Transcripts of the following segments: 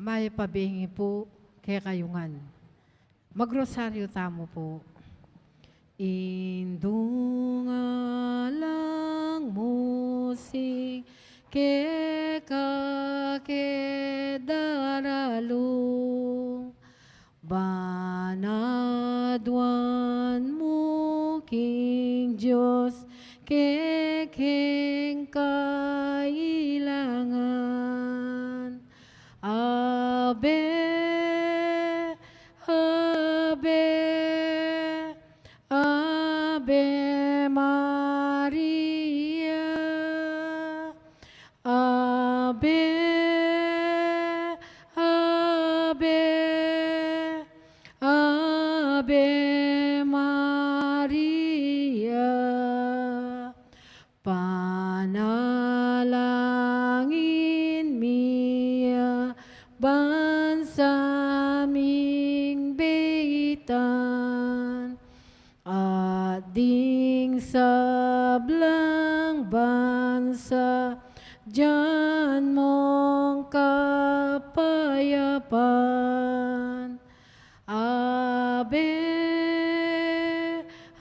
may pabingi po kay kayungan. Magrosaryo tamo po. Indungalang musik ke kakedaralo banadwan mo King Diyos kekeng kailangan Ave Ave Ave Maria Ave Ave Ave Maria panalangin miya bansaming beitan at ding sablang bansa diyan mong kapayapan Ave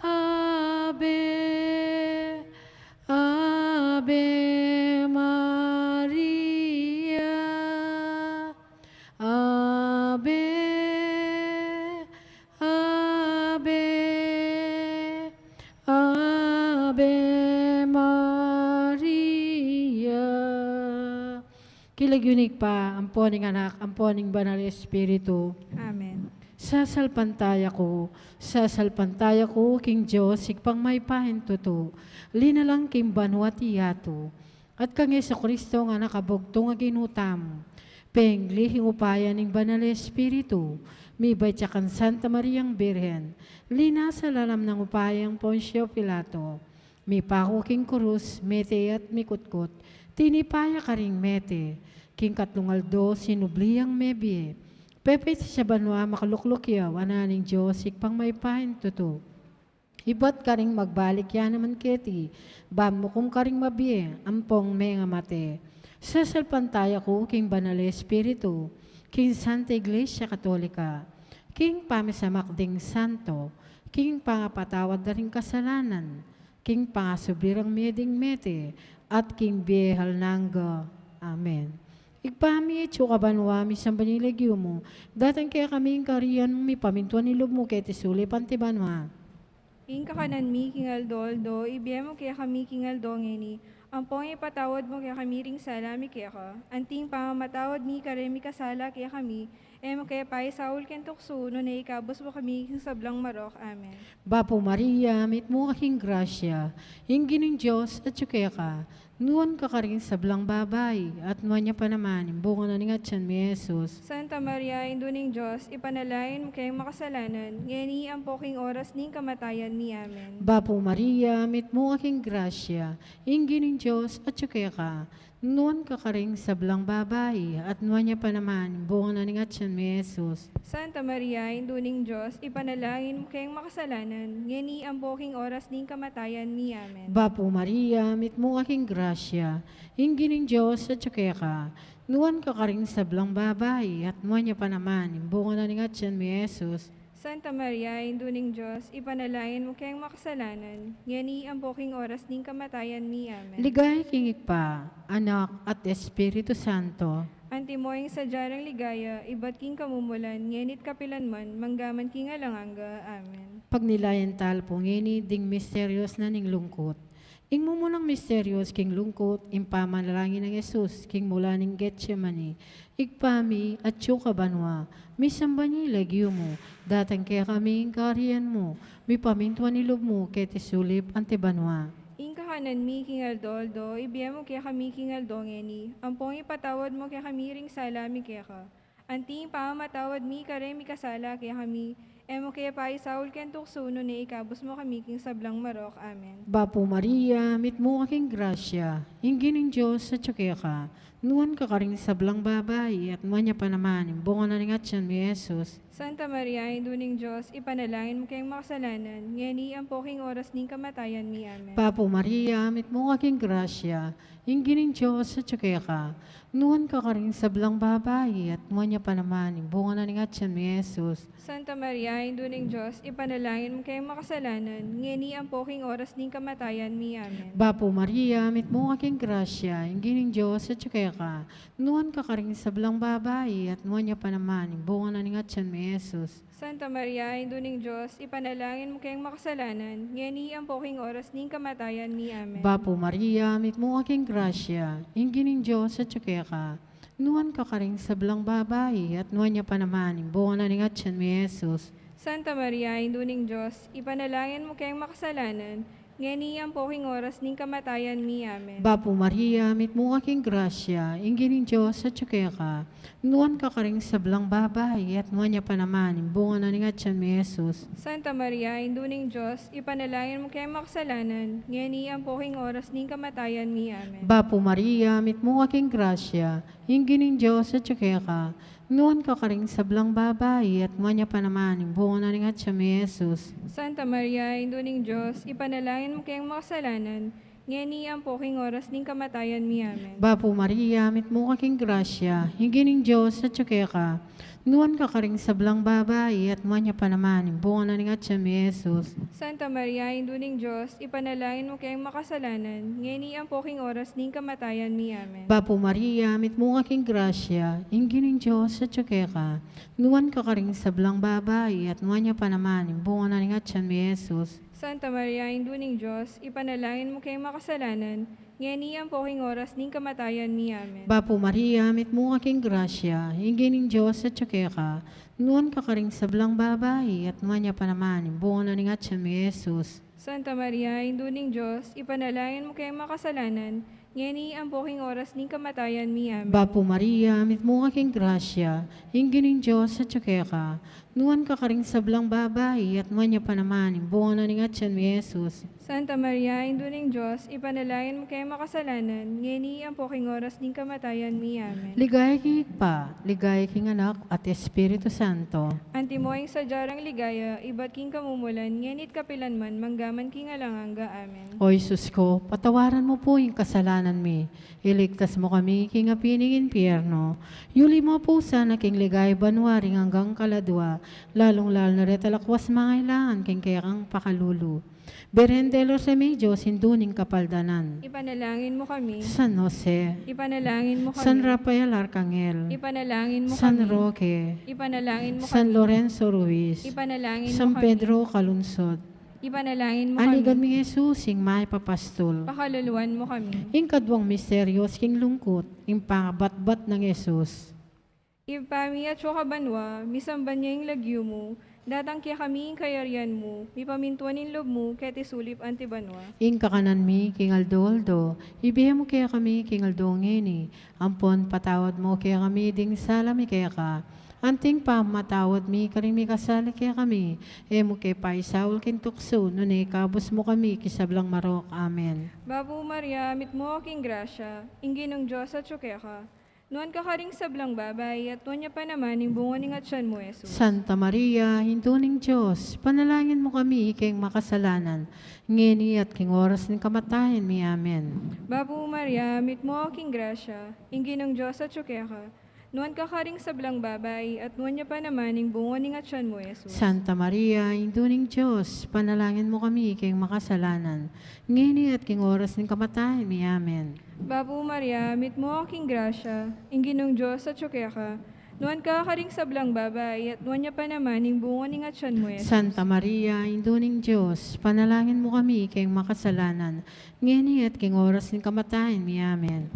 Ave Ave Maria Ave Ave Ave Maria Kilagyunig pa ang poning anak, ang poning banal na Espiritu. Amen. Sasalpantaya ko, King Diyos, ikpang may pahintuto, linalang kim banwat iyato, at kang Yesu Kristo nga nakabugtong nga ginutam, penglihing upaya ning banal na Espiritu, mibay tsakan Santa Mariang Birhen, lina sa lalam ng upayang Poncio Pilato, mi pako king kurus, mete at mikutkot, tinipaya ka ring mete, king katlungaldo sinubliyang mebie, Pepe siya banwa makaluklukyaw, ananing Diyos, ikpang may pahintuto. Ibat ka ring magbalik yan naman keti, bam mo kung ka ring mabie, ampong may nga mate. Sasalpantaya ko, King Banal Espiritu, King Santa Iglesia Katolika, King Pamisamakding Santo, King Pangapatawad na ring kasalanan, King Pangasubirang Meding Mete, at King Biehal Nangga. Amen. Igpami, tsukabanwa, misang baniligyo mo. Datang kaya kaming kariyan mo, mi pamintuan nilog mo, kaya tisuli pantibanwa. Ing kakanan mi kingal doldo, ibiyem mo kaya kami kingal dongeni. Ang pong ipatawad mo kaya kami ring salami kaya ka. Anting pamamatawad mi karemi kasala kaya kami. Mo kaya pa'y saul kentukso, no na ikabos mo kami king sablang marok. Amen. Bapo Maria, mit mo kaking grasya, hingin ng Diyos at kaya ka. Nuwan ka rin sa blang babay, at nuwan niya pa naman, imbungan na nga tiyan mi Jesus. Santa Maria, induning Diyos, ipanalain mo kayong makasalanan, ngeni ang poking oras ning kamatayan ni Amen. Bapo Maria, mit mo kaking grasya, hingin ng Diyos at kaya ka. Nuwan ka rin sa blang babay, at nuwan niya pa naman, imbungan na nga tiyan mi Jesus. Santa Maria, induning Diyos, ipanalangin mo kayong makasalanan, ngeni ang poking oras ning kamatayan ni Amen. Bapo Maria, mit mo kaking grasya, hingin ng Diyos at kaya ka. Nuwan ka rin sa blang babay, at nuwan niya pa naman, imbungan na nga tiyan mi Jesus. Santa Maria, induning Diyos, ipanalangin mo kayong makasalanan, ngeni ang poking oras ning kamatayan ni Amen. Ligay kingik pa, anak at Espiritu Santo. Antimoing sa jarang ligaya, iba't king kamumulan, ngenit kapilan man, manggaman king alanganga. Amen. Pagnilayan talpo ngini, ding misteryos na ning lungkot. Ing mumunang misteryos king lungkot, impamanalangin ng Yesus, king mula ning Getsemani, igpami at banwa, misamba niya lagyo mo, datang kaya kami ing kariyan mo, mi pamintuan nilog mo, kaya tisulip antibanwa. Ing kahanan mi kingal doldo, ibiyem mo kaya kami kingal dongeni, ampong ipatawad mo kaya kami ring salami kaya ka. Anting pamamatawad mi kare mi kasala kaya kami, mo kaya pa isaul ken tukso no na ikabos mo kami king sablang marok. Amen. Bapo Maria, mit mo kaking grasya, hingin ng Diyos at kaya ka. Nuwan ka rin sa blang babay, at nuwan niya pa naman, imbungan na nga tiyan mi Jesus. Santa Maria, Induning Diyos, ipanalangin mo kayong makasalanan, ngeni ang poking oras ning kamatayan mi. Amen. Papo Maria, mit mo aking grasya, inggining Diyos at tsukaya ka, nuwan ka rin sa blang babae at nuwan niya pa naman, bunga na nga tiyan ni Jesus. Santa Maria, Induning Diyos, ipanalangin mo kayong makasalanan, ngeni ang poking oras ning kamatayan mi. Amen. Papo Maria, mit mo aking grasya, inggining Diyos at tsukaya ka, nuwan ka rin sa blang babae at nuwan niya pa naman, bunga na nga tiyan ni Jesus. Santa Maria, Induning Diyos, ipanalangin mo kayong makasalanan, ngeni ang poking oras ning kamatayan mi. Amen. Papo Maria, mit mo aking grasya, inggining Diyos at tsukaya ka, nuwan ka rin sa blang babae at nuwan niya pa naman, bunga na nga tiyan ni Jesus. Santa Maria, Induning Diyos, ipanalangin mo kayong makasalanan, ngeni ang poking oras ning kamatayan mi. Amen. Papo Maria, mit mo aking grasya, inggining Diyos at tsukaya ka, nuwan ka rin sa blang babae at nuwan niya pa naman, bunga na nga tiyan ni Jesus. Santa Maria, Induning Diyos, ipanalangin mo kayong makasalanan, ngeni ang poking oras ning kamatayan mi. Amen. Papo Maria, mit mo aking grasya, inggining Diyos at tsukaya ka, nuwan ka rin sa blang babae at nuwan niya pa naman, bunga na nga tiyan ni Jesus. Santa Maria, Induning Diyos, ipanalangin mo kayong makasalanan, ngeni ang poking oras ning kamatayan mi. Amen. Papo Maria, mit mo aking grasya, inggining Diyos at tsukaya ka, nuwan ka rin sa blang babae at nuwan niya pa naman, bunga na nga tiyan ni Jesus. Santa Maria, Induning Diyos, ipanalangin mo kayong makasalanan, ngeni ang poking oras ning kamatayan mi. Amen. Papo Maria, mit mo aking grasya, inggining Diyos at tsukaya ka, nuwan ka rin sa blang babae at nuwan niya pa naman, bunga na nga tiyan ni Jesus. Santa Maria, Induning Diyos, ipanalangin mo kayong makasalanan, ngeni ang poking oras ning kamatayan mi. Amen. Papo Maria, mit mo aking grasya, inggining Diyos at tsukaya ka, nuwan ka rin sa blang babae at nuwan niya pa naman, bunga na nga tiyan ni Jesus. Santa Maria, Induning Diyos, ipanalangin mo kayong makasalanan, ngeni ang poking oras ning kamatayan mi. Amen. Papo Maria, mit mo aking grasya, inggining Diyos at tsukaya ka, nuwan ka rin sa blang babae at nuwan niya pa naman, bunga na nga tiyan ni Jesus. Santa Maria, Induning Diyos, ipanalangin mo kayong makasalanan, ngeni ang poking oras ning kamatayan mi. Amen. Ligaya king pa, ligaya king anak at Espiritu Santo. Antimoing sa jarang ligaya, iba't king kamumulan, ngenit kapilan man, manggaman king alanganga. Amen. O Isus ko, patawaran mo po yung kasalanan mi. Iligtas mo kami king apining impyerno. Yuli mo po sana king ligay banwaring hanggang kaladwa, lalong-lalo na retalakwas mga ilangan king kaya kang pakalulu. Berendelo sa medyo sinduning kapaldanan. Ipanalangin mo kami. San Jose, Ipanalangin mo kami. San Rafael Arcangel, Ipanalangin mo San kami. Roque, Ipanalangin mo San kami. Lorenzo Ruiz, Ipanalangin mo San kami. Pedro Calunsod, Ipanalangin mo aligan kami. mi Jesus, ing maipapastol. Pakaluluan mo kami. Ing kadwang misteryos king lungkot, ing pangabat-bat ng Jesus. Ipami at banwa, misamban niya yung lagyo mo, datang kaya kami yung kayarian mo, mi pamintuan yung lob mo, kaya tisulip antibanwa. Ing kakanan mi, king Aldoldo, ibihe mo kaya kami, king Aldo ngeni, ampon patawad mo kaya kami, ding salami kaya ka, anting pa matawad mi, karing mi kasali kaya kami, mo kay paisaul king tukso, nunay kabus mo kami, kisablang marok, amen. Babu Maria, mit mo aking grasya, ingginong Diyos at syukya ka. Nuan ka karing sablang babay, at nuan niya pa naman yung bungoning at siyan mo, Jesus. Santa Maria, hintuning Diyos, panalangin mo kami, king makasalanan, ngeni at king oras ng kamatayan mi, amen. Babu Maria, mit mo aking grasya, ingginong Diyos at syukya ka. Nuan ka karing sablang babay, at nuan niya pa naman yung bungoning at siyan mo, Jesus. Santa Maria, hintuning Diyos, panalangin mo kami, king makasalanan, ngeni at king oras ng kamatayan mi, amen. Babu Maria, mit mo aking grasya, ingginong Diyos at syukya ka. Nuan ka karing sablang babay, at nuan niya pa naman yung bungoning at siyan mo, Jesus. Santa Maria, hintuning Diyos, panalangin mo kami, king makasalanan, ngeni at king oras ng kamatayan mi, amen.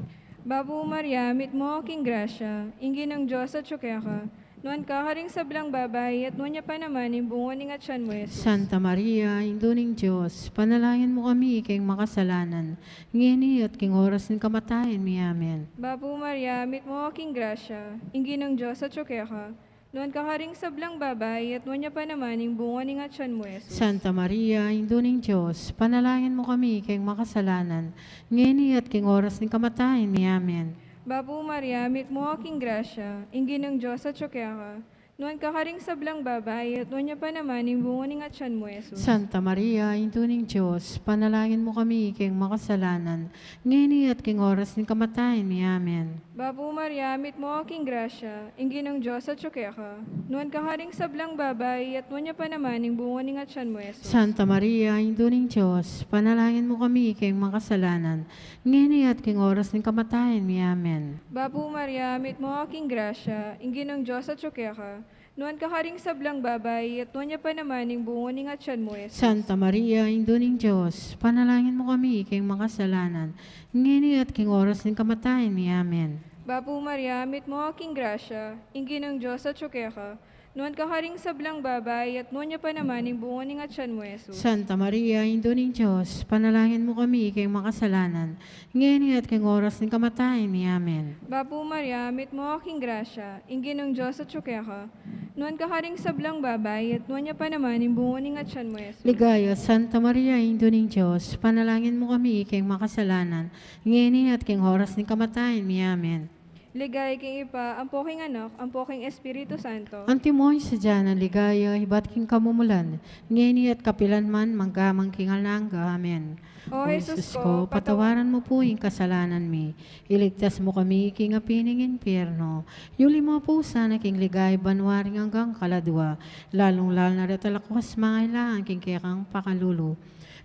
Babu Maria, mit mo aking grasya, ingginong Diyos at syukya ka. Nuan ka karing sablang babay, at nuan niya pa naman yung bungoning at siyan mo, Jesus. Santa Maria, hintuning Diyos, panalangin mo kami, king makasalanan, ngeni at king oras ng kamatayan mi, amen. Babu Maria, mit mo aking grasya, ingginong Diyos at syukya ka. Nuan ka karing sablang babay, at nuan niya pa naman yung bungoning at siyan mo, Jesus. Santa Maria, hintuning Diyos, panalangin mo kami, king makasalanan, ngeni at king oras ng kamatayan mi, amen. Babu Maria, mit mo aking grasya, ingginong Diyos at syukya ka. Nuan kakaring sablang babae, at nuan niya pa naman, yung bungo ni nga tiyan mo, Jesus. Santa Maria, Induning Diyos, panalangin mo kami king makasalanan, ngayon at king oras ng kamatayan ni Amen. Bapo Maria, mit mo aking grasya, ingin ng Diyos at ka. Nuan kakaring sablang babae, at nuan niya pa naman, yung bungo ni nga tiyan mo, Jesus. Santa Maria, Induning Diyos, panalangin mo kami king makasalanan, ngayon at king oras ng kamatayan ni Amen. Bapo Maria, mit mo aking grasya, ingin ng Diyos at ka. Nuan kakaring sablang babae, at nuan niya pa naman, yung bungo ni nga tiyan mo, Jesus. Santa Maria, Induning Diyos, panalangin mo kami king makasalanan, ngayon at king oras ng kamatayan ni Amen. Bapo Maria, mit mo aking grasya, ingin ng Diyos at ka. Nuan kakaring sablang babae, at nuan niya pa naman, yung bungo ni nga tiyan mo, Jesus. Santa Maria, Induning Diyos, panalangin mo kami king makasalanan, ngayon at king oras ng kamatayan ni Amen. Bapo Maria, mit mo aking grasya, ingin ng Diyos at ka. Nuan kakaring sablang babae, at nuan niya pa naman, yung bungo ni nga tiyan mo, Jesus. Ligaya, Santa Maria, Induning Diyos, panalangin mo kami king makasalanan, ngayon at king oras ng kamatayan ni Amen. Ligay king ipa, ang poking anak, ang poking Espiritu Santo. Antimoy sa dyan ang ligaya, hibat king kamumulan, ngayon at kapilanman, manggamang king alangga. Amen. O Jesus ko, patawaran mo po yung kasalanan mi. Iligtas mo kami, king apining impyerno. Yuli mo po sana king ligay, banwaring hanggang kaladwa. Lalong-lal na retalakwas mga ilangan, king kekang pakalulu.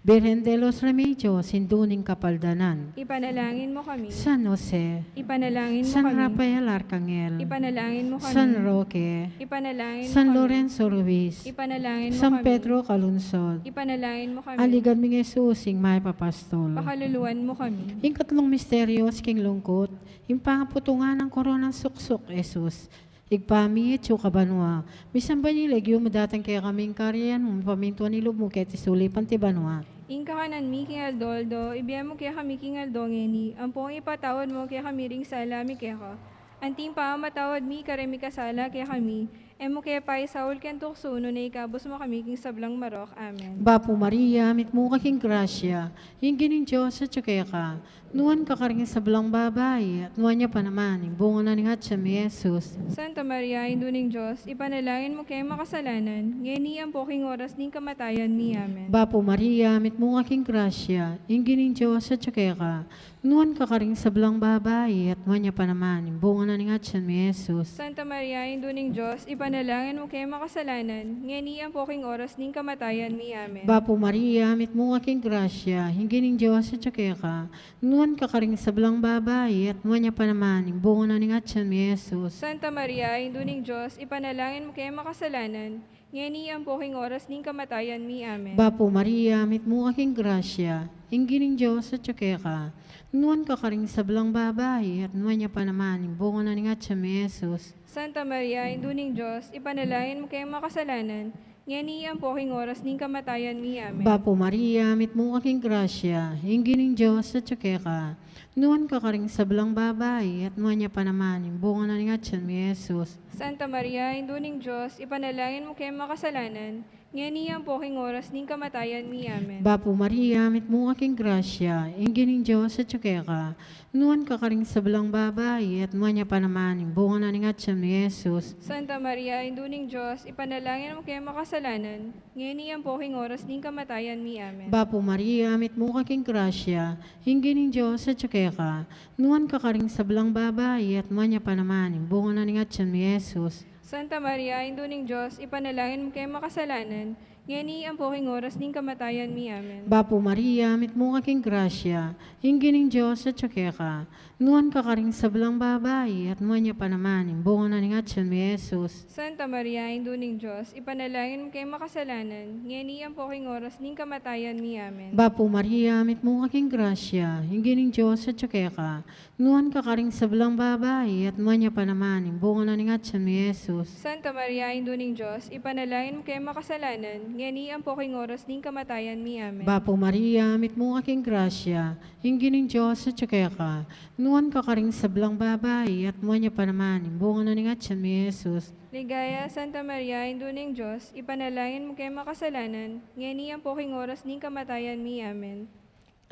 Birhen de los Remedios, sinduning kapaldanan. Ipanalangin mo kami. San Jose, Ipanalangin mo San kami. Rafael Arcangel, Ipanalangin mo kami. San Roque, Ipanalangin mo San kami. Lorenzo Ruiz, Ipanalangin mo San kami. Pedro Calunsod, Ipanalangin mo kami. aligan mi Jesus, ing may papastol. Pakaluluan mo kami. Yung katlong misteryos king lungkot, yung pangaputungan ng koronang suksok, Jesus. Igpami at kabanwa. Misan ba nilegyo mo datang kaya kaming karyan mo, paminto ni mo kaya tisuli pantibanwa. Inka kanan mi king aldoldo, ibiyam mo kaya kami king aldongeni, ang pong ipatawad mo kaya kami ring salami kaya ka. Anting pa matawad mi karemi kasala kaya kami, emo kaya pa isaul ken tuksuno na ikabos mo kami king sablang marok. Amen. Bapo Maria, mit mo kaking grasya, yung gining Diyos at kaya ka. Nuwan ka karing sablang babae, at nuwan niya pa naman, yung bungo na ni Hatsa mi Jesus. Santa Maria, Induning Diyos, ipanalangin mo kaya makasalanan, ngayon ang poking oras ning kamatayan mi. Amen. Bapo Maria, mit mo kaking grasya, yung gining Diyos at kaya ka. Nuwan ka karing sablang babae, at nuwan niya pa naman, yung bungo na ni Hatsa mi Jesus. Santa Maria, Induning Diyos, ipanalangin mo kaya makasalanan, ngayon ang poking oras ning kamatayan mi. Amen. Bapo Maria, mit mo kaking grasya, yung gining Diyos at kaya ka. Nuwan ka karing sablang babae, at nuwan niya pa naman, yung bungo na ni Hatsa mi Jesus. Santa Maria, Induning Diyos, ipanalangin mo kaya makasalanan, ngayon ang poking oras ning kamatayan mi. Amen. Bapo Maria, mit mo kaking grasya, yung gining Diyos at kaya ka. Nuwan ka karing sablang babae, at nuwan niya pa naman, yung bungo na ni Hatsa mi Jesus. Santa Maria, Induning Diyos, ipanalangin mo kaya makasalanan, ngayon ang poking oras ning kamatayan mi. Amen. Bapo Maria, mit mo kaking grasya, yung gining Diyos at kaya ka. Nuwan ka karing sablang babae, at nuwan niya pa naman, yung bungo na ni Hatsa mi Jesus. Santa Maria, Induning Diyos, ipanalangin mo kaya makasalanan, ngayon ang poking oras ning kamatayan mi. Amen. Bapo Maria, mit mo kaking grasya, yung gining Diyos at kaya ka. Nuwan ka karing sablang babae, at nuwan niya pa naman, yung bungo na ni Hatsa mi Jesus. Santa Maria, Induning Diyos, ipanalangin mo kaya makasalanan, ngayon ang poking oras ning kamatayan mi. Amen. Bapo Maria, mit mo kaking grasya, yung gining Diyos at kaya ka. Nuwan ka karing sablang babae, at nuwan niya pa naman, yung bungo na ni Hatsa mi Jesus. Santa Maria, Induning Diyos, ipanalangin mo kaya makasalanan, ngayon ang poking oras ning kamatayan mi. Amen. Bapo Maria, mit mo kaking grasya, yung gining Diyos at kaya ka. Nuwan ka karing sablang babae, at nuwan niya pa naman, yung bungo na ni Hatsa mi Jesus. Santa Maria, Induning Diyos, ipanalangin mo kaya makasalanan, ngayon ang poking oras ning kamatayan mi. Amen. Bapo Maria, mit mo kaking grasya, yung gining Diyos at kaya ka. Nuwan ka karing sablang babae, at nuwan niya pa naman, yung bungo na ni Hatsa mi Jesus. Santa Maria, Induning Diyos, ipanalangin mo kaya makasalanan, ngayon ang poking oras ning kamatayan mi. Amen. Bapo Maria, mit mo kaking grasya, yung gining Diyos at kaya ka. Nuwan ka karing sablang babae, at nuwan niya pa naman, yung bungo na ni Hatsa mi Jesus. Ligaya, Santa Maria, Induning Diyos, ipanalangin mo kaya makasalanan, ngayon ang poking oras ning kamatayan mi. Amen.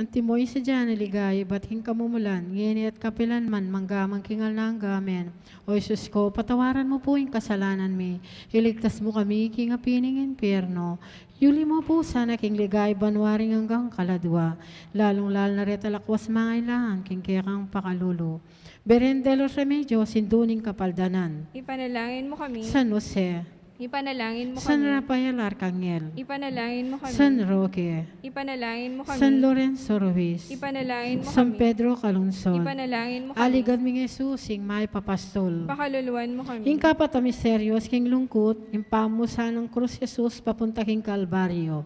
Antimoy sa dyan, aligay, ba't kamumulan, ngini at kapilan man, manggamang kingal na hanggamen. O Isus ko, patawaran mo po yung kasalanan mi, iligtas mo kami, kingapining impyerno. Yuli mo po sana king ligay, banwaring hanggang kaladwa, lalong-lal na retalakwas mga ilangan, king kekang pakalulu. Berendelos remedyo, sinduning kapaldanan. Ipanalangin mo kami. San Jose, Ipanalangin mo San kami. Rafael Arcangel, Ipanalangin mo kami. San Roque, Ipanalangin mo kami. San Lorenzo Ruiz, Ipanalangin mo San kami. Pedro Calungsod, Ipanalangin mo kami. Aligad mi Jesus, ing may papastol. Pakaluluan mo kami. Ing kapatamiseryos, king lungkut, ing pamusa ng krus Jesus, papunta king Kalbaryo.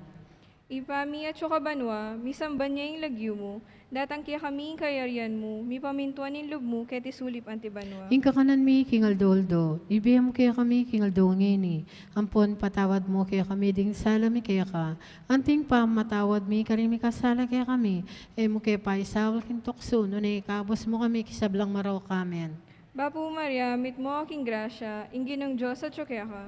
Ipami at banwa, misamban niya yung lagyo mo, datang kaya kami yung kayarian mo, mi pamintuan yung lub mo, kaya tisulip antibanwa. Ing kakanan mi, king Aldoldo, ibiyam kaya kami, king Aldo ngini. Ampon patawad mo kaya kami, ding salami kaya ka. Anting pa matawad mi, karimi kasala kaya kami. Mo kaya pa isawal king tukso, nunay kabos mo kami, kisablang maraw kamen. Bapo Maria, mit mo aking grasya, inginong Diyos at kaya ka.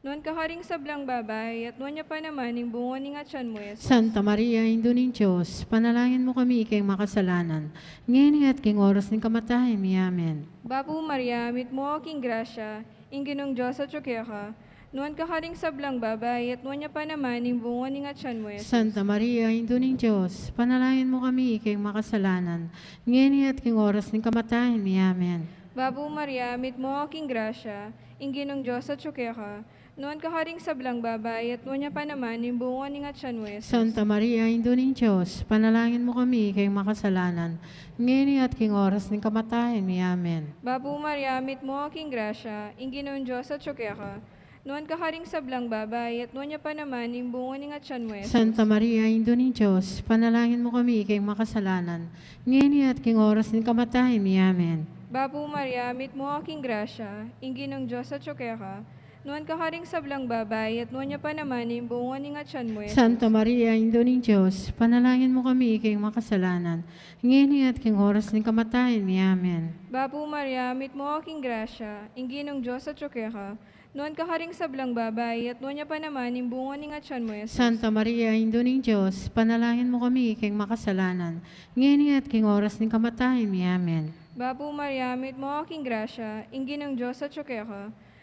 Noon kaharing sablang babay, at noon niya pa naman yung bungo ni nga tiyan mo, Yesus. Santa Maria, Indo ng Diyos, panalangin mo kami ikay makasalanan. Ngayon at king oras ng kamatayan mi, amen. Bapo Maria, mit mo aking grasya, inginong Diyos at kaya ka. Noon kaharing sablang babay, at noon niya pa naman yung bungo ni nga tiyan mo, Yesus. Santa Maria, Indo ng Diyos, panalangin mo kami ikay makasalanan. Ngayon at king oras ng kamatayan mi, amen. Bapo Maria, mit mo aking grasya, inginong Diyos at kaya ka. Noon kaharing sablang babay, at noon niya pa naman yung bungo ni nga tiyan mo, Yesus. Santa Maria, Indo ng Diyos, panalangin mo kami ikay makasalanan. Ngayon at king oras ng kamatayan mi, amen. Bapo Maria, mit mo aking grasya, inginong Diyos at kaya ka. Noon kaharing sablang babay, at noon niya pa naman yung bungo ni nga tiyan mo, Yesus. Santa Maria, Indo ng Diyos, panalangin mo kami ikay makasalanan. Ngayon at king oras ng kamatayan mi, amen. Bapo Maria, mit mo aking grasya, inginong Diyos at kaya ka. Noon kaharing sablang babay, at noon niya pa naman yung bungo ni nga tiyan mo, Yesus. Santa Maria, Indo ng Diyos, panalangin mo kami ikay makasalanan. Ngayon at king oras ng kamatayan mi, amen. Bapo Maria, mit mo aking grasya, inginong Diyos at kaya ka. Noon kaharing sablang babay, at noon niya pa naman yung bungo ni nga tiyan mo, Yesus. Santa Maria, Indo ng Diyos, panalangin mo kami ikay makasalanan. Ngayon at king oras ng kamatayan mi, amen. Bapo Maria, mit mo aking grasya, inginong Diyos at kaya ka.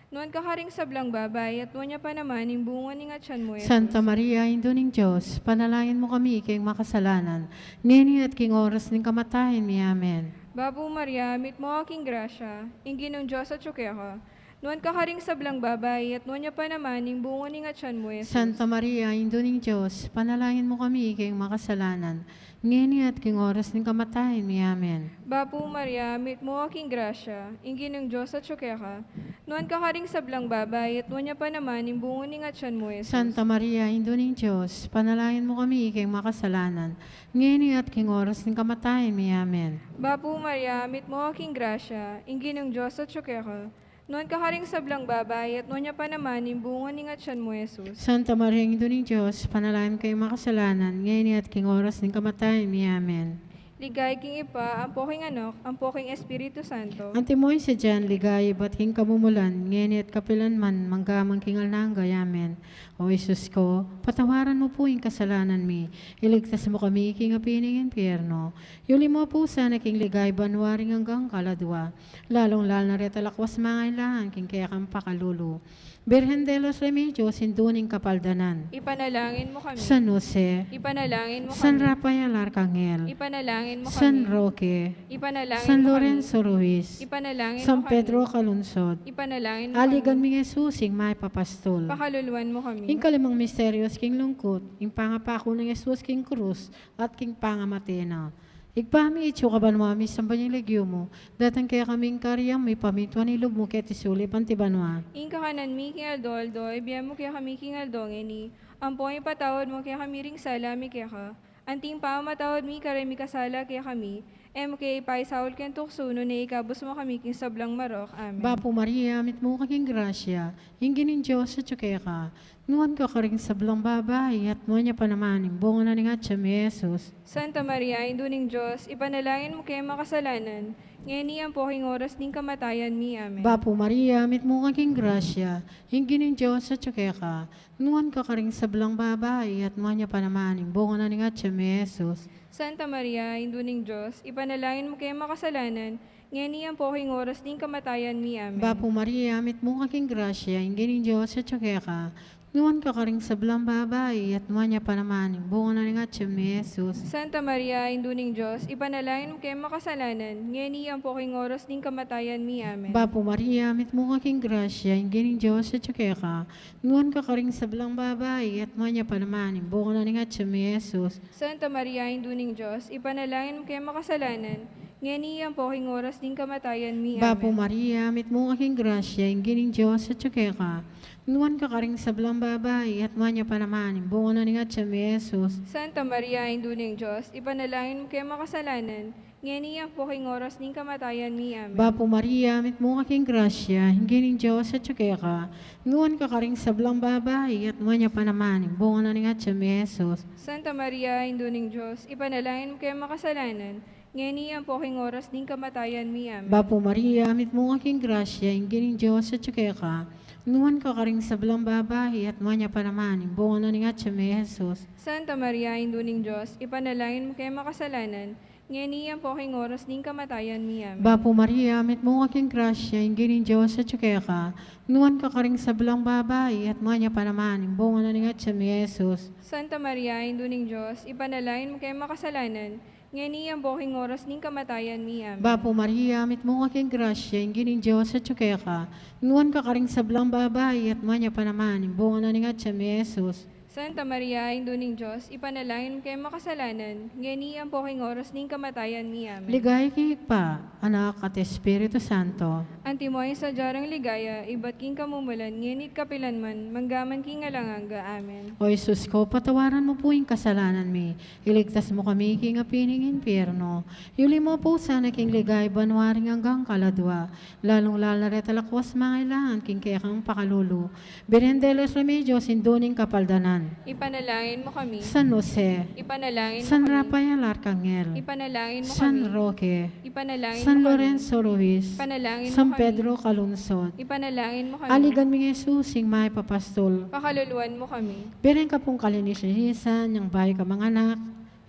Noon kaharing sablang babay, at noon niya pa naman yung bungo ni nga tiyan mo, Yesus. Santa Maria, Indo ng Diyos, panalangin mo kami ikay makasalanan. Ngayon at king oras ng kamatayan mi, amen. Bapo Maria, mit mo aking grasya, inginong Diyos at kaya ka. Noon kaharing sablang babay, at noon niya pa naman yung bungo ni nga tiyan mo, Yesus. Santa Maria, Indo ng Diyos, panalangin mo kami ikay makasalanan. Ngayon at king oras ng kamatayan mi, amen. Bapo Maria, mit mo aking grasya, inginong Diyos at kaya ka. Noon kaharing sablang babay, at noon niya pa naman yung bungo ni nga tiyan mo, Yesus. Santa Maria, Indo ng Diyos, panalangin mo kami ikay makasalanan. Ngayon at king oras ng kamatayan mi, amen. Bapo Maria, mit mo aking grasya, inginong Diyos at kaya ka. Noon kaharing sablang babay, at noon niya pa naman yung bungo ni nga tiyan mo, Yesus. Santa Maria, Indo ng Diyos, panalangin kayo makasalanan. Ngayon at king oras ng kamatayan mi, amen. Ligay king Ipa, ang poking anak, ang poking Espiritu Santo. Antimoy sa dyan, ligay, ba't king kamumulan, ngayon at kapilan man, manggamang kingal na hanggay, amen. O Isus ko, patawaran mo po yung kasalanan mi, iligtas mo kami, king apining impyerno. Yuli mo po sana king ligay, banwaring hanggang kaladwa, lalong-lal na retalakwas mga ilangan, king kaya kang pakalulu. Birhen de los Remedios, sinduning kapaldanan. Ipanalangin mo kami. San Jose, Ipanalangin mo San kami. Rafael Arcangel, Ipanalangin mo San kami. Roque, Ipanalangin San mo Lorenzo Ruiz, kami. Ipanalangin San mo kami. Pedro Calungsod, Ipanalangin mo Aligan kami. mi Jesus, ing may papastol. Pakaluluan mo kami. Ing kalimang misteryos king lungkot, ing pangapako ng Jesus king krus, at king pangamatena. Igpami itso ka ba mami samban yung legyo mo, datang kaya kaming karyang may pamitwa ni lub mo kaya tisulip ang tibanwa. Ing kakanan mi king Aldoldo, ibiyam mo kaya kami king Aldongeni. Ang po'y patawad mo kaya kami ring salami kaya ka. Anting pa matawad mi karemi kasala kaya kami. Mo kaya ipaisawal kaya tuksuno na ikabos mo kami king sablang marok. Amen. Bapo Maria, mit mo kaking grasya, hingin ng Diyos sa tsukaya ka, nuwan ka ka rin sablang babay, at mo niya pa naman, imbong na ni nga siya, Jesus. Santa Maria, induning Diyos, ipanalangin mo kaya makasalanan. Ngayon po king oras ning kamatayan mi. Amen. Bapo Maria, mit mo kaking grasya, hinggi ng Diyos sa tsukeka, nuwan ka karing sablang babae, at manya panamaning, bunga na nga siya may Jesus. Santa Maria, Induning Diyos, ipanalangin mo kayo makasalanan, ngayon po king oras ning kamatayan mi. Amen. Bapo Maria, mit mo kaking grasya, hinggi ng Diyos sa tsukeka, nuwan ka karing sablang babae, at manya panamaning, bunga na nga siya may Jesus. Santa Maria, Induning Diyos, ipanalangin mo kayo makasalanan, ngayon po king oras ning kamatayan mi. Amen. Bapo Maria, mit mo kaking grasya, hinggi ng Diyos sa tsukeka, nuwan ka karing sablang babae, at manya panamaning, bunga na nga siya may Jesus. Santa Maria, Induning Diyos, ipanalangin mo kayo makasalanan, ngayon po king oras ning kamatayan mi. Bapo Amen. Maria, mit mo kaking grasya, hinggi ng Diyos sa tsukeka, nuwan ka karing sablang babae, at manya panamaning, bunga na nga siya may Jesus. Santa Maria, Induning Diyos, ipanalangin mo kayo makasalanan, ngayon po king oras ning kamatayan mi. Amen. Bapo Maria, mit mo kaking grasya, hinggi ng Diyos sa tsukeka, nuwan ka karing sablang babae, at manya panamaning, bunga na nga siya may Jesus. Santa Maria, Induning Diyos, ipanalangin mo kayo makasalanan, ngayon po king oras ning kamatayan mi. Amen. Bapo Maria, mit mo kaking grasya, hinggi ng Diyos sa tsukeka, nuwan ka karing sablang babae, at manya panamaning, bunga na nga siya may Jesus. Santa Maria, Induning Diyos, ipanalangin mo kayo makasalanan, ngayon po king oras ning kamatayan mi. Amen. Bapo Maria, mit mo kaking grasya, hinggi ng Diyos sa tsukeka, nuwan ka karing sablang babae, at manya panamaning, bunga na nga siya may Jesus. Santa Maria, Induning Diyos, ipanalangin mo kayo makasalanan, ngayon po king oras ning kamatayan mi. Amen. Bapo Maria, mit mo kaking grasya, hinggi ng Diyos sa tsukeka, nuwan ka karing sablang babae, at manya panamaning, bunga na nga siya may Jesus. Santa Maria, Induning Diyos, ipanalangin mo kayo makasalanan, ngayon po king oras ning kamatayan mi. Amen. Ligay kay pa, anak at Espiritu Santo. Antimoy sa jarang ligaya, iba't king kamumulan, ngenit kapilanman, manggaman king alanganga. Amen. O Jesus ko, patawaran mo po yung kasalanan mi. Iligtas mo kami king apining impyerno. Yuli mo po sana king ligay banwaring hanggang kaladwa. Lalong lalaret alakwas mga ilangan king kayakang pakalulu. Berendeles remedios induning kapaldanan. Ipanalangin mo kami. San Jose, Ipanalangin mo San kami. Rafael Arcangel, Ipanalangin mo San kami. Roque, Ipanalangin San mo kami. Lorenzo Ruiz, Ipanalangin mo San kami. Pedro Calunsod. Ipanalangin mo kami. Aligan mi Jesus, sing may papastol. Pakaluluan mo kami. Beren ka pong kalinis-linisan, yung bahay ka mga anak,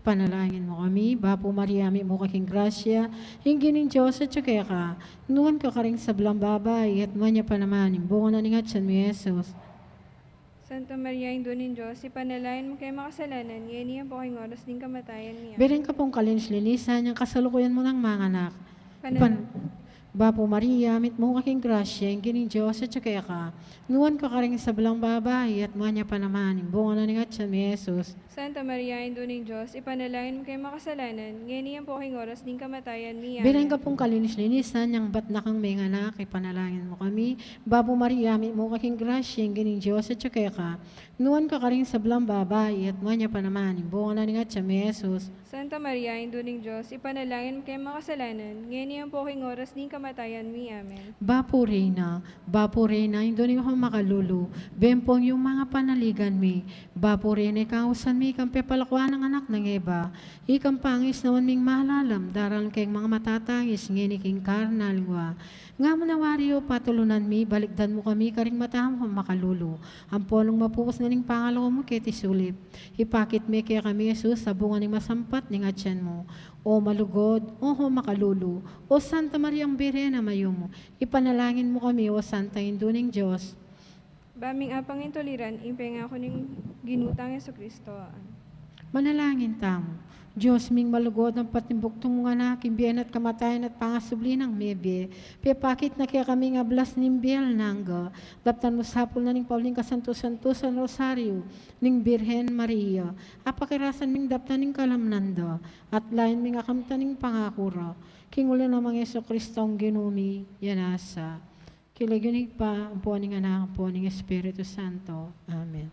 panalangin mo kami, Bapo Maria, mi mo kaking grasya, hinggi ng Diyos at tsukaya ka, nuwan ka karing sablang babae, at manya panamaning, bunga na ningat siya mi Jesus. Santa Maria, Induning Diyos, ipanalangin mo kayo makasalanan, ngayon po king oras ning kamatayan niya. Beren ka pong kalinis-linisan, yung kasalukuyan mo ng mga anak, Panalangin. Bapo Maria, mit mo kaking grasya, hinggi ng Diyos at tsukaya ka, nuwan ka karing sablang babae, at manya panamaning, bunga na ningat siya mi Jesus. Santa Maria, Induning Diyos, ipanalangin mo kayo makasalanan, ngayon po king oras ning kamatayan niya. Beren ka pong kalinis-linisan, yung ba't na kang may anak, ipanalangin mo kami. Bapo Maria, mit mo kaking grasya, hinggi ng Diyos at tsukaya ka, nuwan ka karing sablang babae, at manya panamaning, bunga na ningat siya mi Jesus. Santa Maria, Induning Diyos, ipanalangin mo kayo makasalanan, ngayon po king oras ning kamatayan mi. Amen. Bapo Reina, hindi niyo ako makalulu. Bempong yung mga panaligan mi. Bapo Reina, kausan mi, kang pepalakwa ng anak ng Eva. Ikang pangis naman ming mahalalam, daral kayong mga matatangis, nginiking karnalwa. Nga mo nawariyo, patulunan mi, balikdan mo kami, karing mataham kang makalulu. Ang polong mapupos na ning pangalawa mo, keti sulip. Ipakit mi kaya kami, Jesus, sa bunga ning masampat ning atyan mo. O malugod, o makalulu, o Santa Mariang Birena mayo mo, ipanalangin mo kami, o Santa Induning Diyos. Baming apang intuliran, impeng ako ning ginutang Yesu Kristo. Manalangin tamo. Diyos ming malugod ang patimbuktung mga anak, imbiyan at kamatayan at pangasubli ng mebe. Pepakit na kaya kami nga blas nimbel nangga. Daptan mo sapul na ning Pauling kasanto-santo sa Rosario, ning Birhen Maria. Apakirasan ming daptan ning kalamnanda, at lain ming akamtan ning pangakura. Kingulo namang Yeso Kristong ginumi, yanasa. Kilaginig pa, ang po ning anak, ang po ning Espiritu Santo. Amen.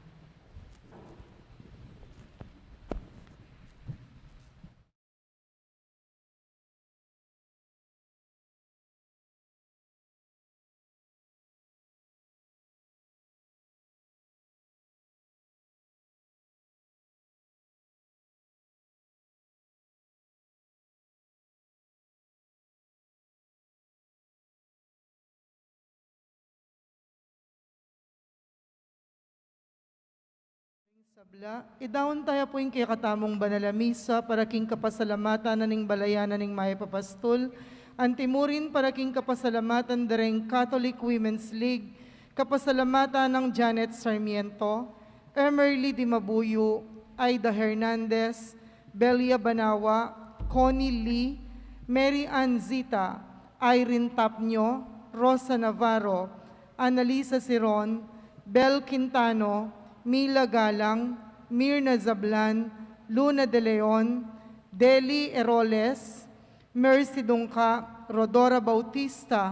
Sabla, idawon tayo po yung katamong banalamisa para king kapasalamatan na ning balayanan ning may papastul, antimurin para king kapasalamatan dareng Catholic Women's League, kapasalamatan ng Janet Sarmiento, Emerly Di Mabuyo, Aida Hernandez, Belia Banawa, Connie Lee, Mary Ann Zita, Irene Tapnyo, Rosa Navarro, Annalisa Siron, Bel Quintano, Mila Galang, Mirna Zablan, Luna De Leon, Deli Eroles, Mercy Dungka, Rodora Bautista,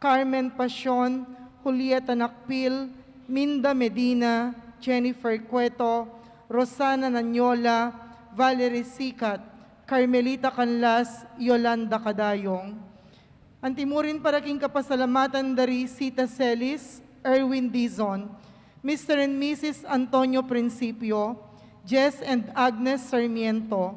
Carmen Pasion, Julieta Nakpil, Minda Medina, Jennifer Cueto, Rosana Nanyola, Valerie Sikat, Carmelita Canlas, Yolanda Cadayong. Antimurin para king kapasalamatan dari Sita Celis, Erwin Dizon, Mr. and Mrs. Antonio Principio, Jess and Agnes Sarmiento,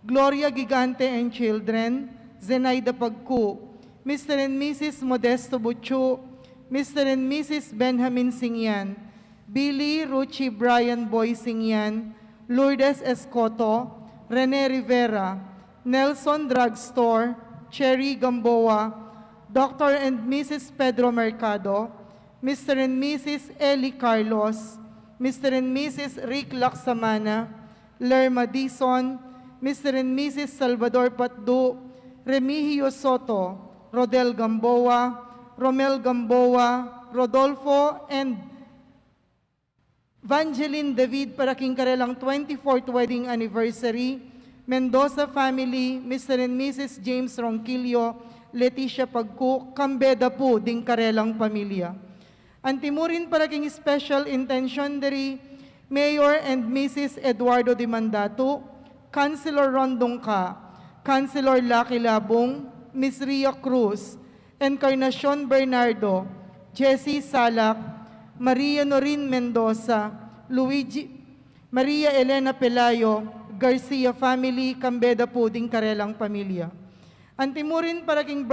Gloria Gigante and Children, Zenaida Pagku, Mr. and Mrs. Modesto Butchu, Mr. and Mrs. Benjamin Singyan, Billy Ruchi Brian Boy Singyan, Lourdes Escoto, Rene Rivera, Nelson Drugstore, Cherry Gamboa, Dr. and Mrs. Pedro Mercado, Mr. and Mrs. Eli Carlos, Mr. and Mrs. Rick Laksamana, Lerma Dizon, Mr. and Mrs. Salvador Patdu, Remigio Soto, Rodel Gamboa, Romel Gamboa, Rodolfo, and Vangeline David para king karelang 24th wedding anniversary, Mendoza family, Mr. and Mrs. James Ronquillo, Leticia Pagku, Kambeda po ding karelang pamilya. Antimurin para king special intention dari Mayor and Mrs. Eduardo Di Mandato, Councilor Rondongka, Councilor Lucky Labong, Miss Ria Cruz, Encarnacion Bernardo, Jessie Salak, Maria Norin Mendoza, Maria Elena Pelayo, Garcia family, Kambeda Puding Karelang pamilya. Antimurin para king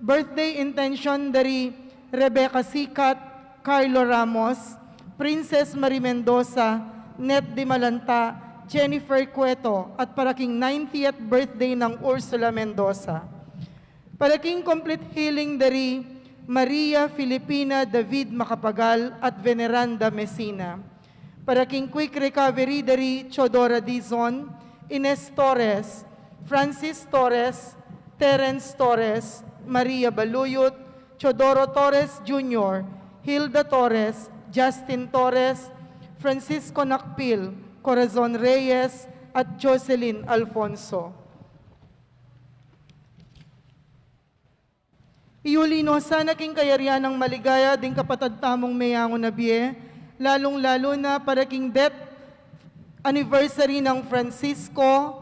birthday intention dari Rebecca Sikat, Carlo Ramos, Princess Marie Mendoza, Net Di Malanta, Jennifer Cueto, at para king 90th birthday ng Ursula Mendoza. Para king complete healing dari Maria Filipina David Macapagal at Veneranda Messina. Para king quick recovery dari Chodora Dizon, Ines Torres, Francis Torres, Terence Torres, Maria Baluyot, Chodoro Torres Jr., Hilda Torres, Justin Torres, Francisco Nakpil, Corazon Reyes, at Jocelyn Alfonso. Iulino sana king kayarian ng maligaya ding kapatad tamong mayango na biye, lalong-lalo na para king death anniversary ng Francisco,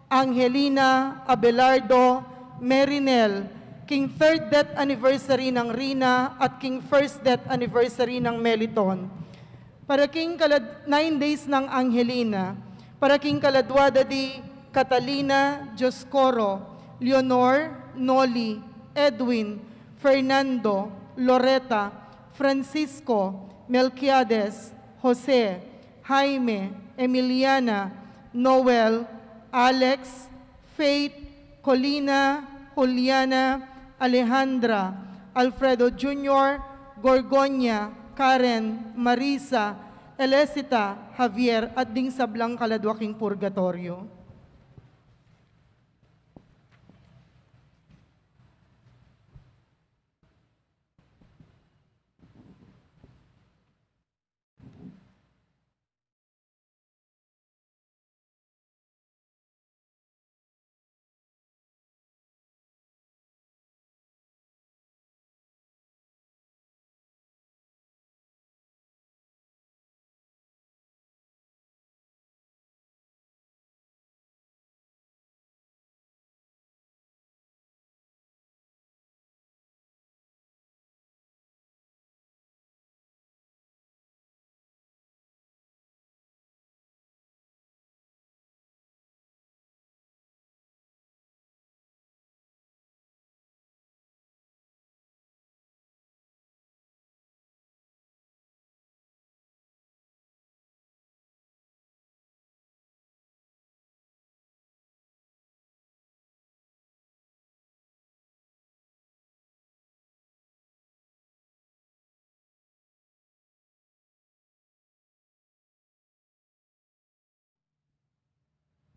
Angelina, Abelardo, Merinel, king third death anniversary ng Rina at king first death anniversary ng Meliton. Para king 9 days ng Angelina, para king kaladwada di Catalina, Joscoro, Leonor, Noli, Edwin, Fernando, Loretta, Francisco, Melquiades, Jose, Jaime, Emiliana, Noel, Alex, Faith, Colina, Juliana, Alejandra, Alfredo Jr., Gorgonya, Karen, Marisa, Elecita, Javier, at ding sablang kaladwaking purgatorio.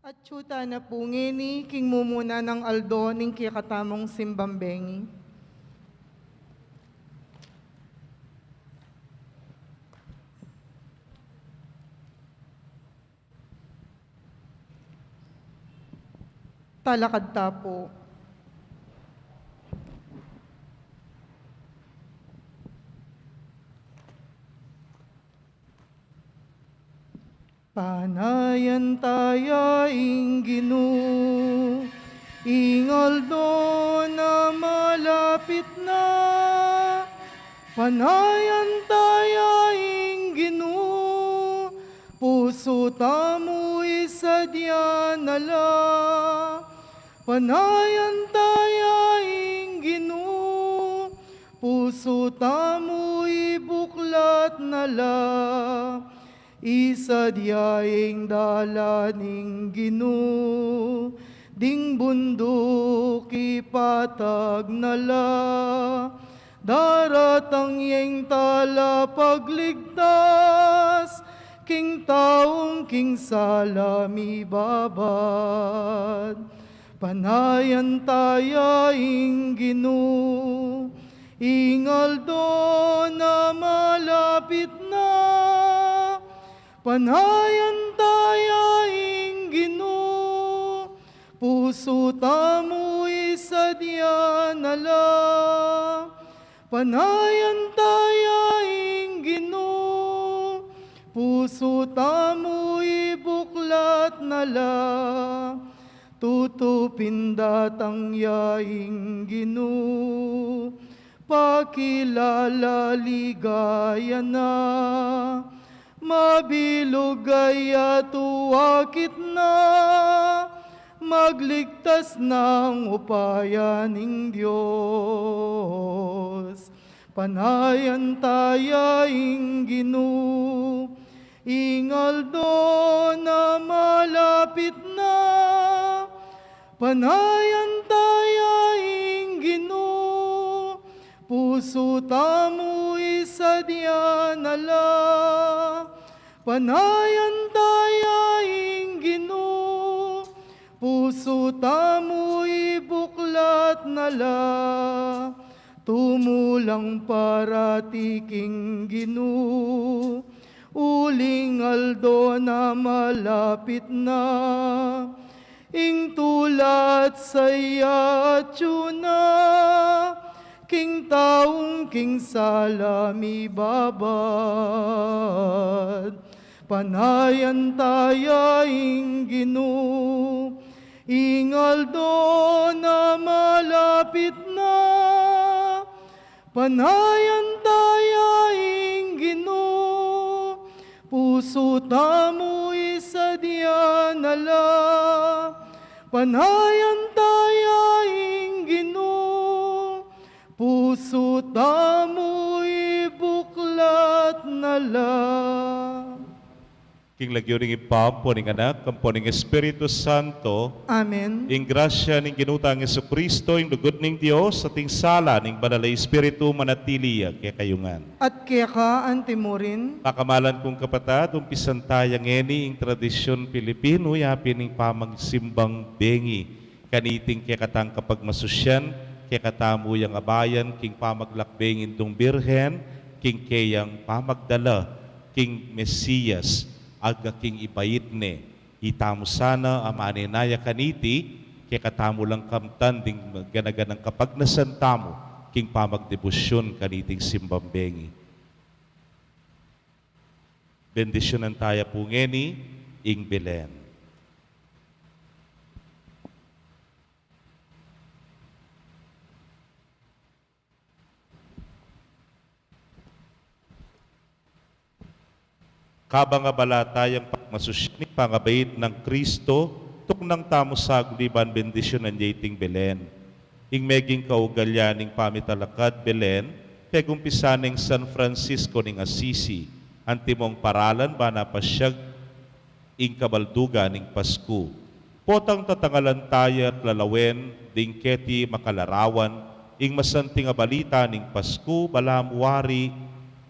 At tsuta na po ngeni, king mumuna ng aldo, ning kikatamong simbambengi. Talakad ta po. Panayan tayo Ginu, ingal doon na malapit na. Panayan tayo Ginu, puso tamo isadya nala. Panayan tayo Ginu, puso tamo ibuklat nala. Isa diyaing dalaning Ginu, ding bundok ipatag nala. Daratang yang tala pagligtas, king taong king salami babad. Panayan tayaing Ginu, ingal doon na malapit na. Panayan tayaing Ginu, puso tamo isadya nala. Panayan tayaing Ginu, puso tamo ibuklat nala. Tutupin datang yaing Ginu, pakilala ligaya na. Mabilog ay tuwakit na, magligtas ng upayaning Diyos. Panayan tayaing Ginu, ingal doon na malapit na. Panayan tayaing Ginu, puso tamo isadya nala. Panayan tayaing Ginu, puso tamo ibuklat nala. Tumulang paratiking Ginu, uling aldo na malapit na. Ing tulat saya at tuna, king taong king salami babad. Panayan tayaing Ginu, ingal doon na malapit na. Panayan tayaing Ginu, puso tamo isadya nala. Panayan tayaing Ginu, puso tamo ibuklat nala. King lagyo ring ipampo ning anak, kampo ning Espiritu Santo, Amen. ing grasya ning ginutang Jesucristo, ing lugod ning Dios, sa ting sala ning banal na Espiritu manatiliya kaya kayungan. At kaya ka antimurin, Pakamalan kong kapatad, umpisan tayang eni ing tradisyon Pilipino, yapi ning pamagsimbang bengi, kaniting kaya katang kapag masusyan, kaya katamu yang abayan, king pamaglakbengin dong birhen, king kayang pamagdala, king Mesiyas, aga king ibayit ne, itamo sana amaninaya kaniti, kaya katamu lang kamtan, ding ganaganang kapag nasantamo, king pamagdebosyon kaniting simbambengi. Bendisyonan tayo po ngeni, ing Belen. Kabang abala tayang pagmasusyaning pangabait ng Kristo, tuk nang tamo saguliban bendisyon ng jaiting Belen. Ing meging kaugalyaning pamitalakad Belen, pegumpisaning San Francisco ning Assisi, antimong paralan ba napasyag ing kabalduga ning Pasko. Potang tatangalan tayo at lalawen, ding keti makalarawan, ing masanting abalita ning Pasko, balamuari,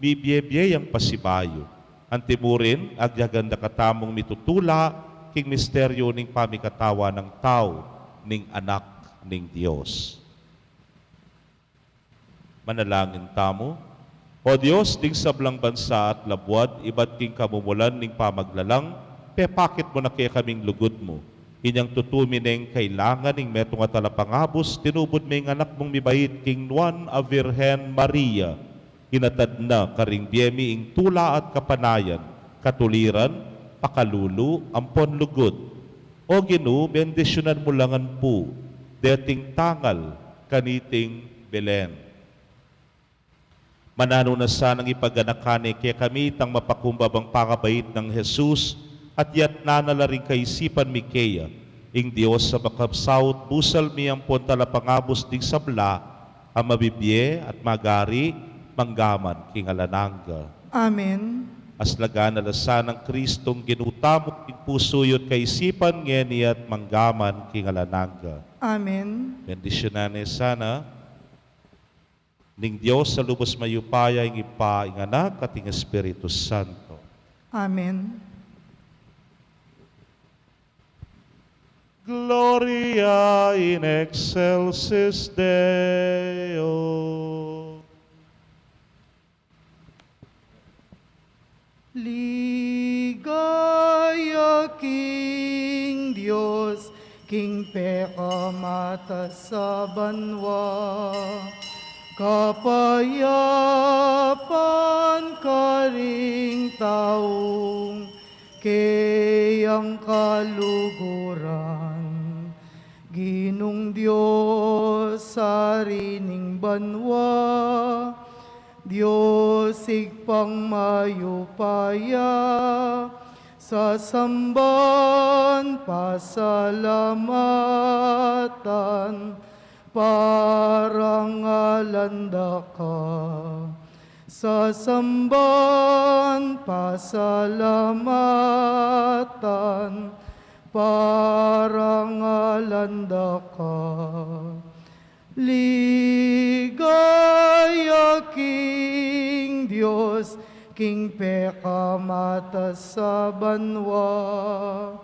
bibyebye ang pasibayo. Antimurin, agyaganda katamong mitutula, king misteryo ning pamikatawa ng tao ning anak ning Dios. Manalangin tamo. O Dios, ding sablang bansa at labwad, iba't king kamumulan ning pamaglalang, pepakit mo na kaya kaming lugod mo. Inyang tutumin ng kailangan ning metong at talapangabos, tinubod may anak mong mibait king Juan a Virgen Maria. Inatad na karing biyemi ing tula at kapanayan, katuliran, pakalulu, ampon lugod. O Ginoo, bendisyonan mo langan po, deting tangal, kaniting Belen. Manano na sanang ipaganakani kaya kami itang mapakumbabang pangabait ng Jesus at yat nanalaring kaisipan mi kaya ing Dios sa makapsaut busal mi ang pontalapangabos ding sabla ang mabibye at magari manggaman king alananga. Amen. Aslagan alasan ng Kristong ginutamo king pusuyot kaisipan ngeni at manggaman king alananga. Amen. Bendisyonan sana ning Dios sa lubos mayupaya ing ipa ing anak at ing Espiritu Santo. Amen. Gloria in excelsis Deo. Ligaya King Dios, King pekamata sa banwa. Kapayapan karing taong kayang kaluguran. Ginong Diyos sa rining banwa, Diyos igpang mayupaya, sa samban pasalamatan, parangalanda ka. Sa samban pasalamatan, parangalanda ka. Ligaya King Dios, King pekamata sa banwa.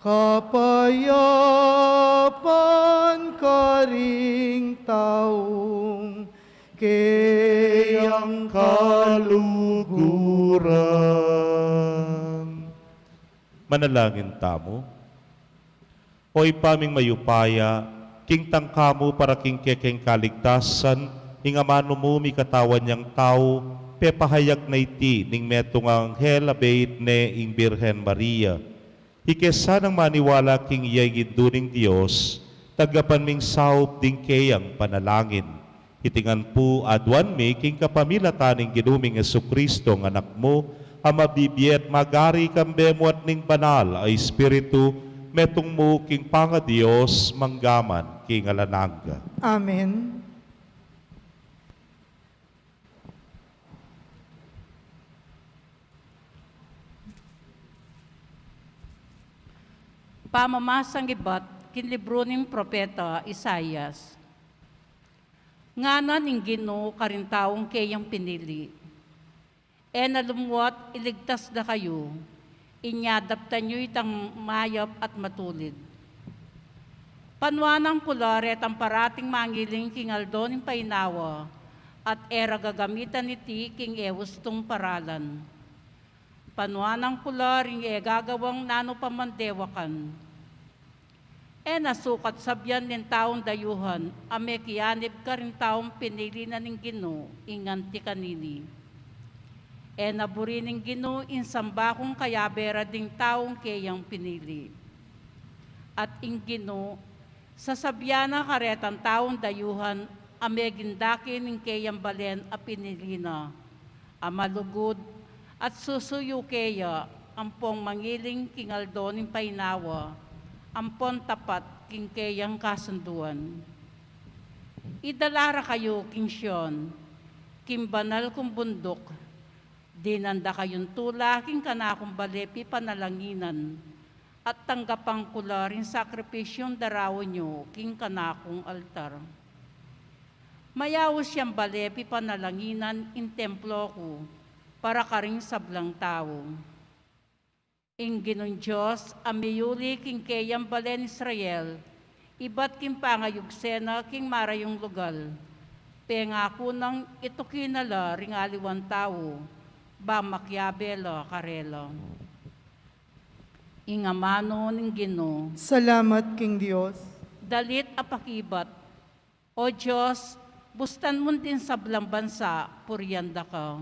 Kapayapan karing taong kayang kaluguran. Manalangin tamo. Hoy paming mayupaya, king tangkamo para king kekeng kaligtasan, ing amano mo mi katawan niyang tao, pepahayag na iti ning metong anghel abait ne ing Birhen Maria. Ikesa ng maniwala king iyay ginduning Diyos, tagapan ming saup ding kayang panalangin. Itingan po adwan mi king kapamilataning ginuming Jesucristo ng anak mo, ang mabibiyet magari kambemo at ning banal ay Espiritu, metong mo king panga Diyos manggaman king alananga. Amen. Pamamasang ibat kinlibro ning propeta Isaias. Nganan ing Ginoo karintaong kayang pinili. Nalumuat iligtas na kayo, inyadaptan nyo itang mayap at matulid. Panwanang pularet ang parating mangiling king Aldo ning painawa, at era gagamitan iti king ewos tong paralan. Panwanang pularing gagawang nano pamandewakan. Nasukat sabyan ng taong dayuhan, ame kiyanib ka rin taong pinili na ning Ginoo, inganti kanini. Naburi ning Ginoo, insambakong kayabera ding taong kayang pinili. At ing Ginoo, sasabyana karetang taong dayuhan, ame gindaki ning kayang balen a pinili na, amalugod at susuyo kaya, ampong mangiling kingaldo ning painawa, ampon tapat king kayang kasunduan. Idalara kayo king Sion, king banal kong bundok, dinanda kayong tula king kanakong balepi panalanginan, at tanggapang kula rin sakripisyong darawon nyo king kanakong altar. Mayawos siyang balepi panalanginan in templo ko, para karing sablang tao. Ing Ginon Diyos, amiyuli king kayang balen Israel, iba't king pangayugsena king marayong lugal. Pengako ng ito kinala ringaliwan tao, ba makyabela karela. Ingamano ng Gino, Salamat, King Dios. dalit apakibat, o Diyos, bustan mo din sa blang bansa, puryanda ka.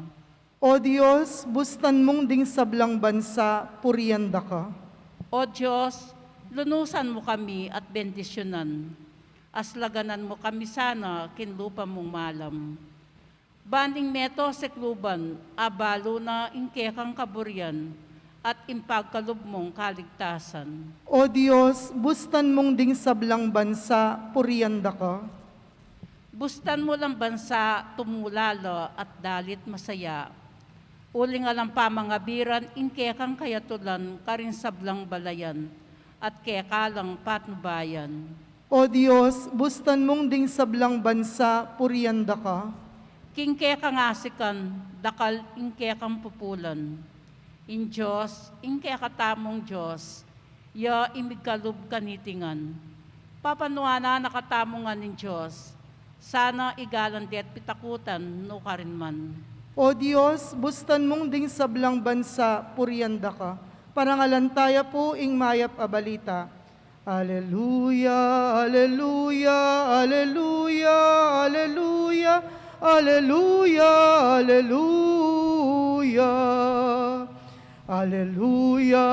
O Diyos, bustan mong ding sablang bansa, puryanda ka. O Diyos, lunusan mo kami at bendisyonan. Aslaganan mo kami sana, kinlupa mong malam. Banding meto sekluban, abalo na ingkekang kaburyan, at impagkalob mong kaligtasan. O Diyos, bustan mong ding sablang bansa, puryanda ka. Bustan mo lang bansa, tumulala at dalit masaya. Uli nga lang pamangabiran, ingkekang kayatulan, karin sablang balayan, at kekalang patnubayan. O Diyos, bustan mong ding sablang bansa, puryanda ka. Kingkekang asikan, dakal ingkekang pupulan. In Diyos, ingkekatamong Diyos, ya imigkalub kanitingan. Papanuana nakatamongan ng Diyos, sana igalan di at pitakutan no karinman. O Diyos, bustan mong ding sablang bansa, puryanda ka. Parangalantaya po ing mayap abalita. Aleluya, aleluya, aleluya, aleluya, aleluya, aleluya. Aleluya,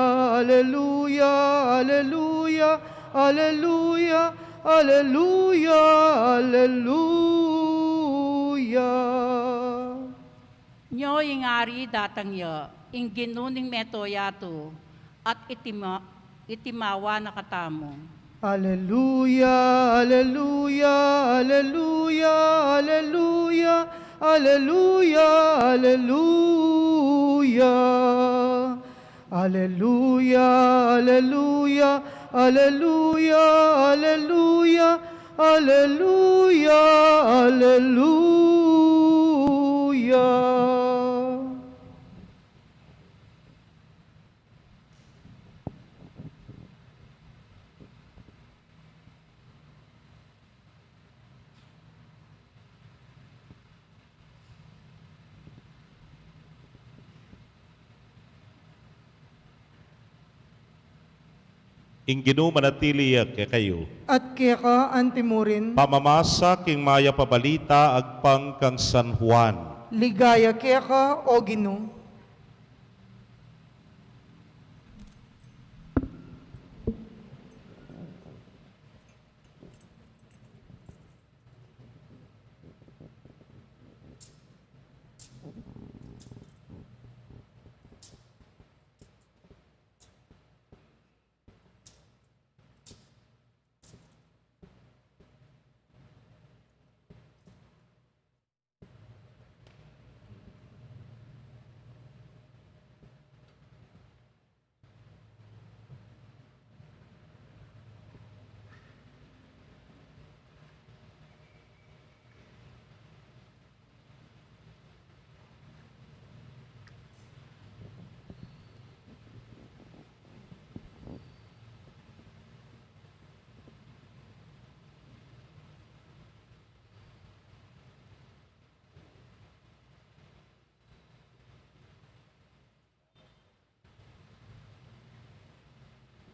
aleluya, aleluya, aleluya, aleluya, aleluya. Nyo ingari datang ya, ing ginuning metoyato, at itimawa na katamo. Aleluya, aleluya, aleluya, aleluya, aleluya, aleluya. Aleluya, aleluya, aleluya, aleluya, aleluya, aleluya. Ing Ginoo manatiliyak kay kayo. At kaya ka, antimurin, Pamamasa king maya pabalita agpang kang San Juan. ligaya kaya ka, o Ginoo.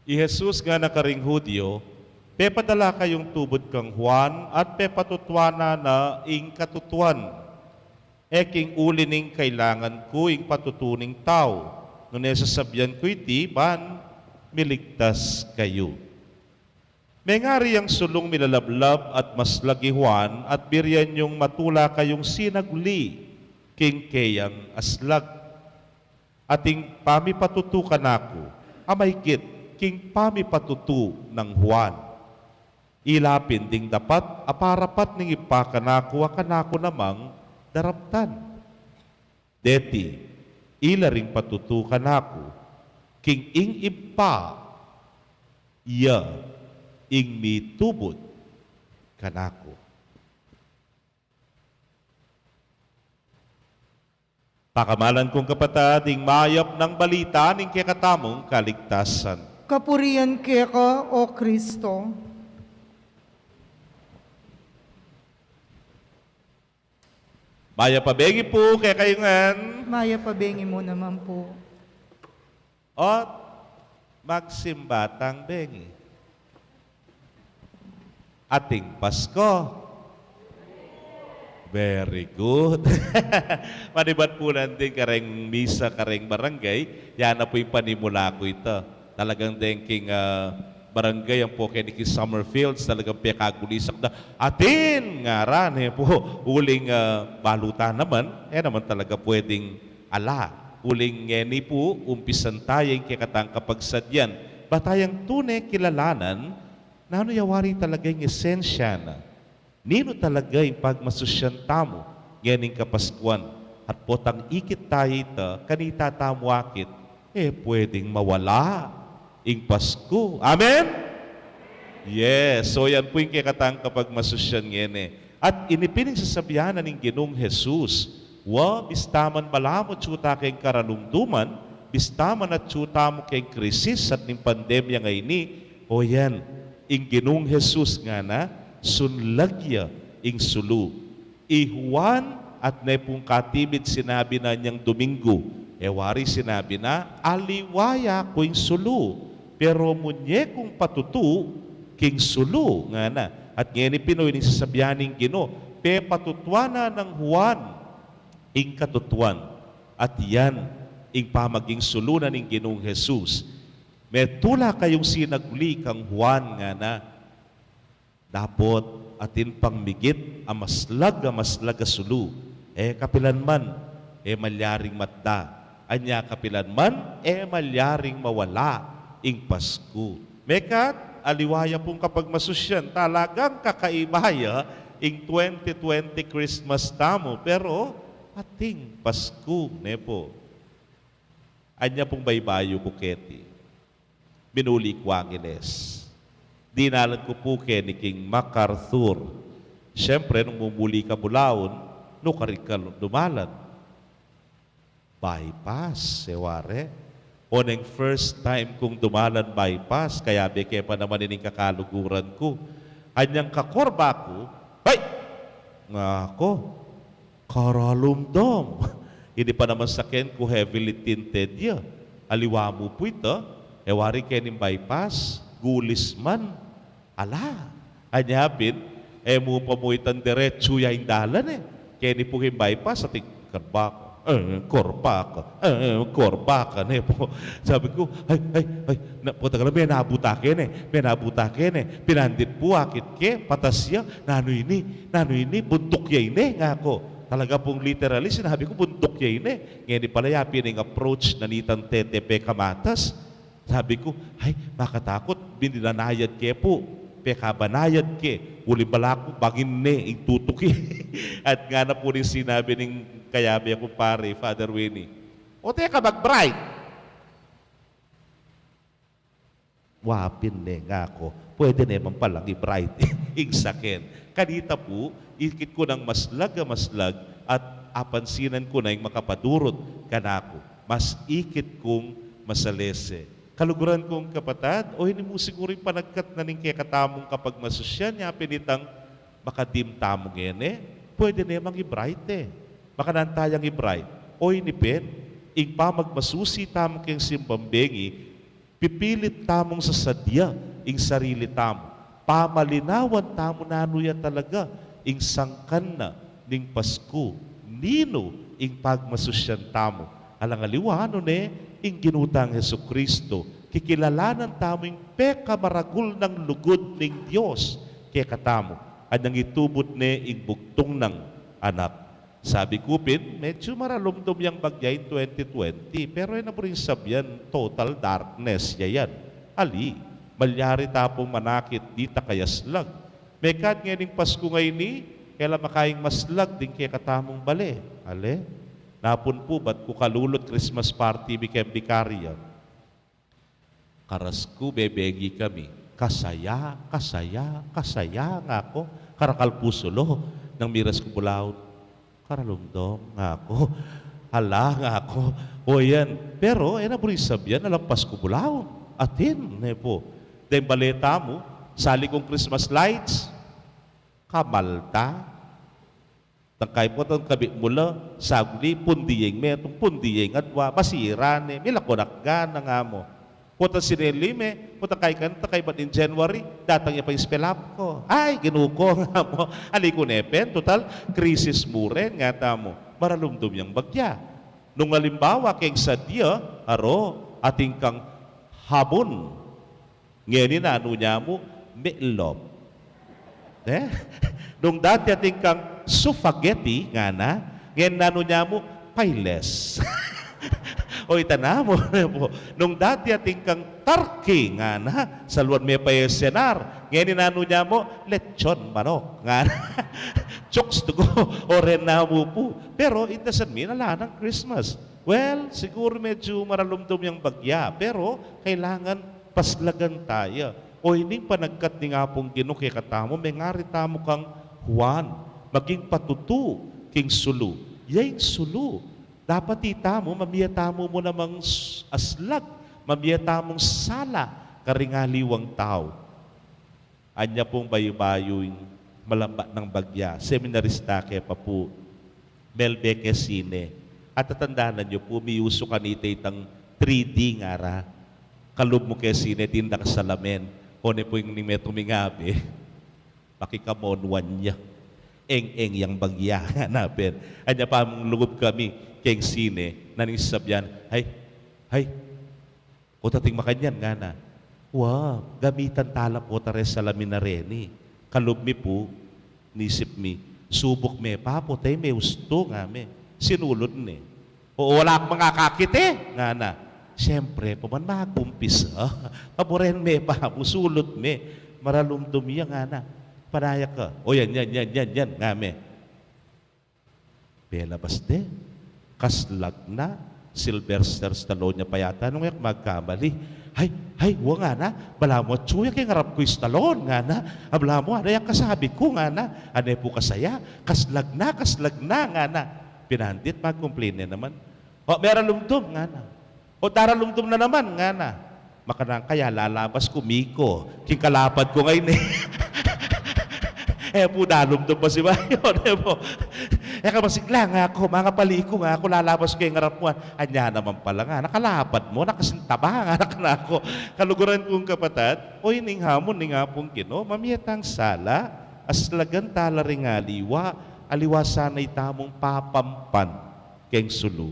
I Jesus nga nakaring Hudyo, pepadala kayong tubod kang Juan at pepatutwana na ing katutuan. Eking uli ning kailangan ko ing patutuning tao. No nesasabyan ko iti pan, miligtas kayo. May ngari ang sulong milalablab at mas lagi Juan at biryan yung matula kayong sinaguli king kayang aslag. Ating pamipatutukan ako, amaykit king pamipatutu ng Juan. Ilapin ding dapat aparapat ning ipakanako akanako namang darabtan. Deti, ilaring patutu kanako, king ing ipa, iya, ing mitubod kanako. Pakamalan kong kapatid, ing mayap ng balita ning kekatamong kaligtasan. Kapurian ka, O Kristo. Maya pabengi po kay kayungan. Maya pabengi mo naman po. At magsimbatang bengi. Ating Pasko. Very good. Manibat po natin kareng misa, kareng barangay. Yan na po yung panimula ko ito. Talagang denking barangay ang po kay Nicky Summerfields. Talagang pekagulisak na atin nga ran. Po, uling balutan naman. Naman talaga pwedeng ala. Uling ngeni po, umpisan tayong kikatang kapagsadyan. Batayang tunay kilalanan na ano yawari talaga yung esensya na. Nino talaga yung pagmasusyan tamo, nganing kapaskuan. At potang ikit tayo ito, kanita tamo akit, pwedeng mawala yung Pasko. Amen? Yes, so yan po yung kikatang kapag masusyan ngene. At inipining sasabihan na ng Ginoong Jesus, bistaman malamot tsuta kayong karalumduman, bistaman at tsuta mo kayong krisis at ng pandemya ngayon yan, yung Ginoong Jesus nga na, sunlagya ing sulu. Juan at nepong katibid sinabi na niyang Domingo, wari sinabi na, aliwaya ko ing sulu, pero munye kong patutu king sulu nga na. At ngayon Pinoy ning sasabihan ng Ginoo, patutwana ng Juan ing katutuan. At yan ing pamaging sulu na ng Ginoong Jesus. Metula kayong sinaguli kang Juan nga na, dapat atin pangmigit amaslag sulu. Kapilan man, malyaring matda. Anya kapilan man, malyaring mawala ing Pasko. Mekat, aliwaya pong kapag masusyan, talagang kakaibaya ing 2020 Christmas tamo. Pero, ating Pasko, nepo. Anya pong baybayo kuketi. Binuli ko ang Ines. Dinalan ko po kay ni King MacArthur. Siyempre, nung mumuli ka bulaon, no karikal dumalan. Bypass, seware. O nang first time kong dumalan bypass, kaya beke pa naman ining kakaluguran ko. Anyang kakorba ko, nga ako, karalumdom. Hindi pa naman sakin ko heavily tinted ya. Aliwa mo po ito, wari kening bypass, gulis man. Ala, anyapin, mo pamuitan diretso yung dalan Kaya ni po yung bypass, ating korba ka po. Sabi ko, puta ka lang, may nabutakin Pinandit po, akit patasya, nano ini, buntok ya ini, nga ako. Talaga pong literally, sinabi ko, buntok ya ini. Ngayon ni pala yapin yung approach na nitan TTP Kamatas. Sabi ko, makatakot, binilanayad po. Pekabanayad uli balako, bagin ing tutuki. At nga na po rin sinabi ng kayabi ako pare, Father Winnie, o teka mag-bright. Wapin nga ako, pwede naman palang i-bright. Ing sakin. Kanita po, ikit ko ng maslag at apansinan ko na yung makapadurot kanako. Mas ikit kong masalese. Kaluguran kong kapatad, hindi mo siguro yung panagkat na ning kekatamong kapag masusyan, niya pinitang makadim tamong pwede namang i-bright Baka nantayang i-bright. Ni pen, ing pamagmasusi tamong keng simbambengi, pipilit tamong sa sadya, ing sarili tamo. Pamalinawan tamo na ano yan talaga, ing sangkan na ning Pasko. Nino, ing pagmasusyan tamo. Alangaliwano ing ginutang Hesu Kristo, kikilalanan tamo yung pekamaragul ng lugod ng Diyos kaya katamo, at nang itubot ing bugtong ng anak. Sabi kupin, medyo maralumdom yung bagyay 2020, pero na po rin sabyan, total darkness yayan. Ali, malyari tapong manakit dita kayaslag. Mekat ngayon Pasko ngayon kailan makaing maslag din kaya katamong bale. Ale? Napun po, ba't ko kalulot Christmas party bikem bikarya? Karasku, bebegi kami. Kasaya nga ako. Karakal puso lo, nang miras ko bulaw. Karalumdom nga ako. hala nga ako. O yan. Pero, naburisab yan, nalampas ko bulaon. Atin, po. Dahil baleta mo, sali kong Christmas lights, kamalta. Tangkay po itong kabit mula, sagli, pundiyeng, metong pundiyeng, adwa, masira, milakonak na nga mo. Puta sinili me, puta kay kanta kay ba't in January, datang niya pa yung spell up ko. Ay, ginuko nga mo. Aliko nepen, total, krisis mo rin, nga tamo. Maralumdum yung bagya. Nung halimbawa, keng sa diya, aro, ating kang habon. Ngayon na, ano niya mo, me'lop. Nung dati ating kang sufageti, nga na, ngayon na, ano niya mo, pailes. O itana mo, nung dati ating kang tarki, nga na, saluan may payesenar, ngayon inano niya mo, lechon manok, nga na, chokes to go, o ren na mo po. Pero it doesn't mean ala ng Christmas. Well, siguro medyo maralumdum yung bagya, pero kailangan paslagan tayo. O hindi pa nagkat ni nga pong ginukay katamo, may ngarita mo kang Juan, maging patutu, king sulu. Yang sulu. Dapat tita mo, mamiyata mo namang aslag, mamiyata mong sala, karingaliwang tao. Anya pong bayo-bayo yung malamba ng bagya. Seminarista kaya pa po, Melbeke Sine. At tatandaan nyo po, may uso kanita itang 3D nga ra. Kalub mo kaya sine, tinda ka salamin. Kone po yung nime tumingabi, pakikamonwan niya. Eng-eng yang bagya. Hanapin. Anya pa mong lugub kami, keng sine, nanisabyan, hay, o tating makanyan nga na, wow, gamitan tala po tares salamin na reni. Kalub mi po, nisip mi, subok me pa po, tay may usto nga me, sinulod ni. O wala akong mga kakite, nga na. Siyempre, paman magumpis, paboren me pa, usulot me, maralumdum iya nga na. Panaya ka, o yan, nga me. Belabas de. Kaslag na, Sylvester Stallone niya pa yata, nung yak magkamali. Hay, huwag nga na, bala mo, tsuya kay ngarap ko yung Stallone nga na, abla mo, ano yung kasabi ko nga na, ano po kasaya, kaslag na nga na. Pinandit, mag-complain na naman. O, meron lumdum nga na. O, tara lumdum na naman nga na. Makanang kaya lalabas ko, Miko, king kalapad ko ngayon po, dalumdum pa si Bayon, po. Masigla nga ako, mga paliko nga ako, lalabas ko yung harap mo. Anya naman pala nga, nakalapad mo, nakasintaba nga na ako. Kaluguran kong kapatid, o ining hamon ni nga pong kino, mamiyatang sala, aslagan tala ring aliwa sana'y tamong papampan, keng sulu.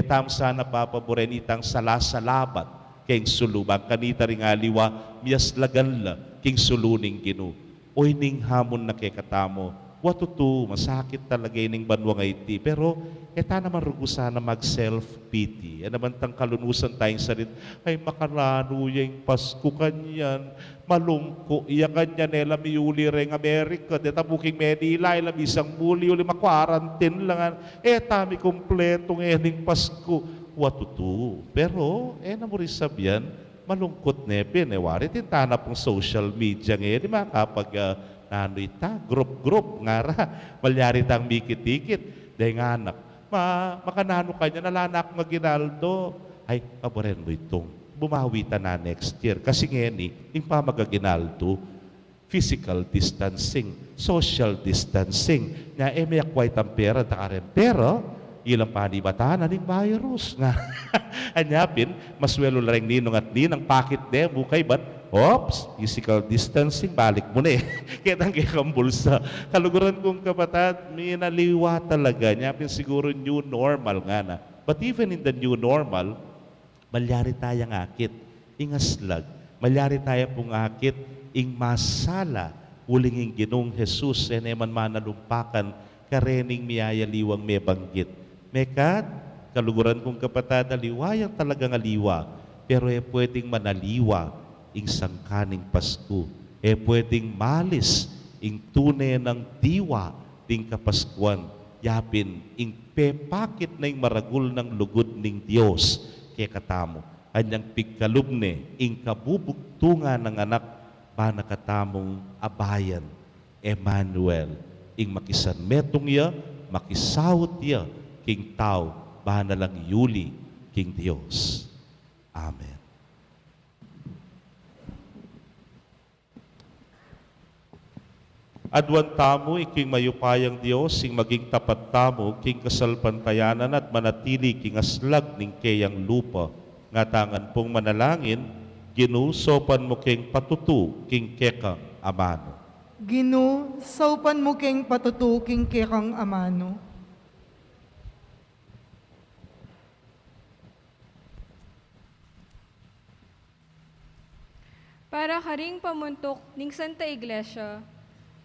Tam sana papaboren itang salasalabat, keng sulu. Bang kanita ring aliwa, miyaslagan la, keng sulu ning kino. O ining hamon na kekatamo, watutu, masakit talaga ining banwang iti. Pero, eta naman rugusan na mag-self-pity. Yan naman tang kalunusan tayong salit, ay makarano yung Pasko kanyan, malungko, iya kanyan, ela miuli ring Amerika, deta buking Manila, ela isang muli, uli makwarantin lang, eta mi kompletong ining Pasko, watutu. Pero, namurisab yan, malungkot nepin, wari tintana pong social media ngayon, di makapag nano ita, group nga ra, malyari tang mikit-ikit, dahil nga anak, makanano kanya, nalanak maginaldo, ay, paboren mo itong, bumawi ta na next year, kasi ngayon yung pamagaginaldo, physical distancing, social distancing, nga may akway ang pera, pero, ilang panibatan aning virus nga. Anyapin, maswelo lang ninong at ninang pakit de, bukay ba't, oops, physical distancing, balik mo na Kitang kikang bulsa. Kaluguran kong kapatid, may naliwa talaga. Anyapin siguro new normal nga na. But even in the new normal, malyari tayong akit, ingaslag, malyari tayo pong akit, ing masala, uling ing Ginong Jesus, eneman manalumpakan, karening miyayaliwang may banggit. Mekat, kaluguran kong kapatid, liwayang talagang aliwa, pero pwedeng manaliwa ing sangkaning Pasko. Pwedeng malis ing tunay ng diwa ting kapaskuan. Yapin, ing pepakit na ing maragul ng lugod ning Diyos kay katamo. Anyang pigkalubne, ing kabubugtungan ng anak ba nakatamong abayan, Emmanuel, ing makisan metong ya, makisawot ya, king tao, mahanalang yuli king Dios. Amen. Adwan tamo iking mayupayang Dios sing maging tapat tamo king kasalpantayanan at manatili king aslag ning kayang lupa nga tangan pong manalangin ginusopan mo king patutu king kekang amano. Gino, saupan mo keng patutuking kekang amano. Para karing pamuntok ning Santa Iglesia,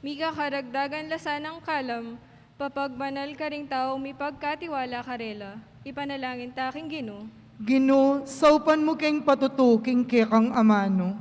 miga karagdagan lasanang kalam, papagbanal ka ring tao mi pagkatiwala karela, ipanalangin taking Gino. Gino, saupan mo keng patutuking kekang amano.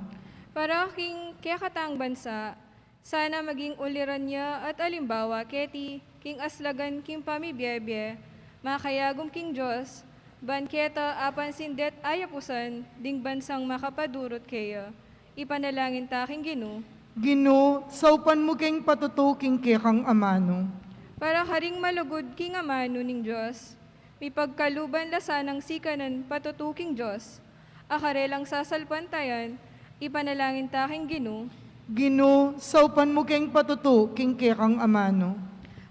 Para king kekatang bansa, sana maging uliran niya at alimbawa keti, king aslagan king pamibiyebye, makayagom king Diyos, banketa apan sindet ayapusan, ding bansang makapadurot kaya, ipanalangin taking Gino. Gino, saupan mo keng patutuking kekang amano. Para karing malugod king amano ning Diyos, may pagkaluban lasanang sikanan patutuking Diyos, akarelang sasalpantayan, ipanalangin taking Gino. Gino, saupan mo keng patutuking kekang amano.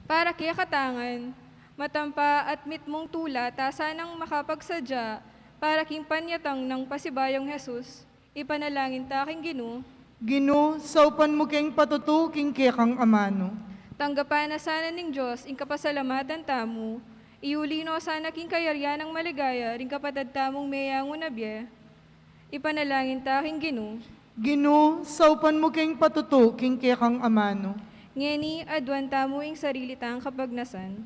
Para kaya katangan, matampa at mitmong tula tasanang makapagsadya, para king panyatang ng pasibayong Jesus, ipanalangin taking Gino. Gino, saupan mo keng patutuking kekang amano. Tanggapan na sana ning Diyos, ing kapasalamatan tamo, iulino sana king kayaryan ng maligaya, ring kapatad tamong mayangon na biye, ipanalangin taking Gino. Gino, saupan mo keng patutuking kekang amano. Ngeni, adwan tamo ing sarili tang kapagnasan.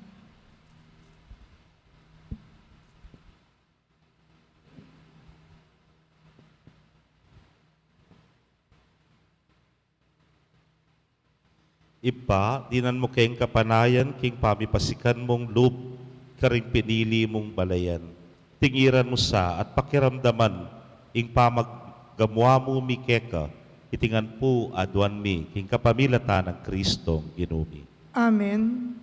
Iba, dinan mo keng kapanayan king pamipasikan mong loop karing pinili mong balayan. Tingiran mo sa at pakiramdaman ing pamaggamwa mo mi keka, itingan po adwan mi king kapamilata ng Kristong ginumi. Amen.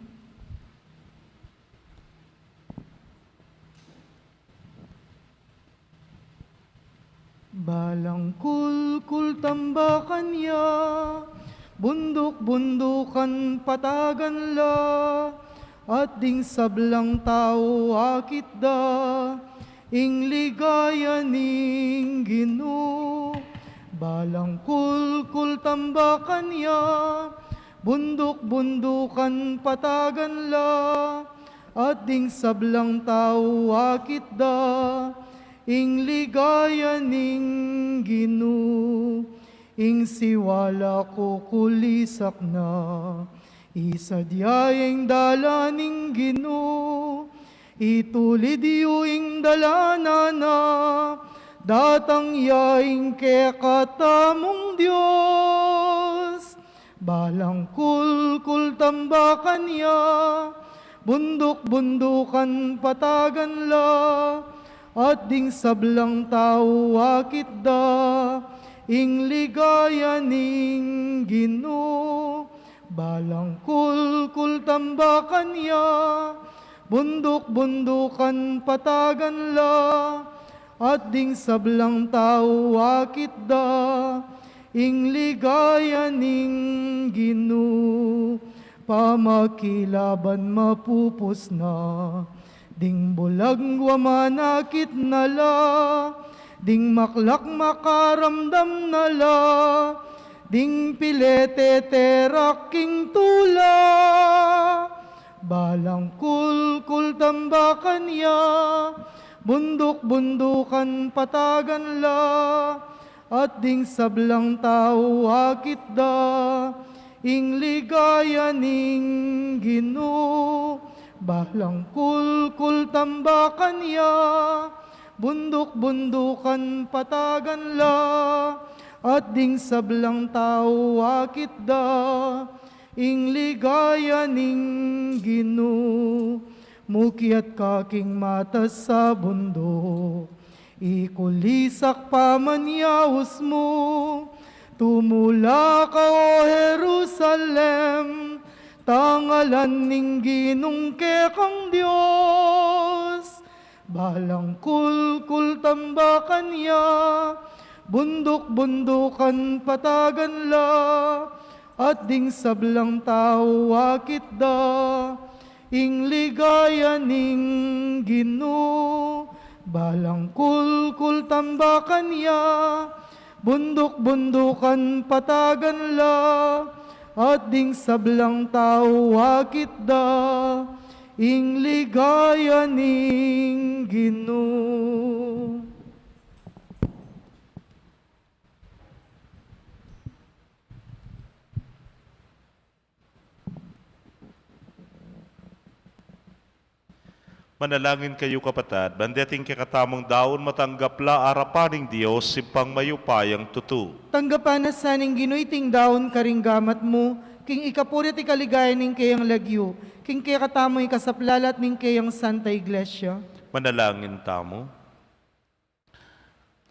Balangkul tambakan ya, bundok-bundukan patagan la, at ding sablang tao akit da, ing ligaya ning Ginoo. Balangkul tambakan ya, bundok-bundukan patagan la, at ding sablang tao akit da, ing ligaya ning Ginoo. Ing siwala ko kulisak na, isadyayeng dalaning Ginoo. Itulid yu ing dalana na, datang yaing kekatamong Diyos. Balangkul tambakan ya, bundok-bundukan patagan la, at ding sablang tao akit da, ing ligaya ning Ginoo. Balangkul tambakan ya, bundok-bundukan patagan la, at ding sablang tao akit da, ing ligaya ning Ginoo. Pamakilaban mapupos na, ding bulag wamanakit nala, ding maklak makaramdam nala, ding pilete teraking tula. Balangkul tambakan ya, bundok-bundukan patagan la, at ding sablang tao akit da, ing ligaya ning Ginoo. Balangkul tambakan ya, bundok-bundukan patagan la, at ding sablang tao akit da, ing ligaya ning Ginoo. Mukiat kaking mata sa bundok, ikulisak pamanyaos mo, tumula ka o Jerusalem, tangalan ning Ginong kekang Diyos. Balangkul-kul tambakan ya, bundok-bundukan patagan la, at ding sablang tao akit da, ing ligaya ning Ginoo. Balangkul-kul tambakan ya, bundok-bundukan patagan la, at ding sablang tao akit da, ing ligaya ning Ginoo. Manalangin kayo kapatad, bandeting kakatamong daon matanggapla arapaning Diyos simpang mayupayang tutu. Tanggapan na saning ginuiting daon karinggamat mo, king ikapurit ikaligaya ning kayang lagyo, king kaya katamo ikasaplalat ning kayang Santa Iglesia. Manalangin tamo.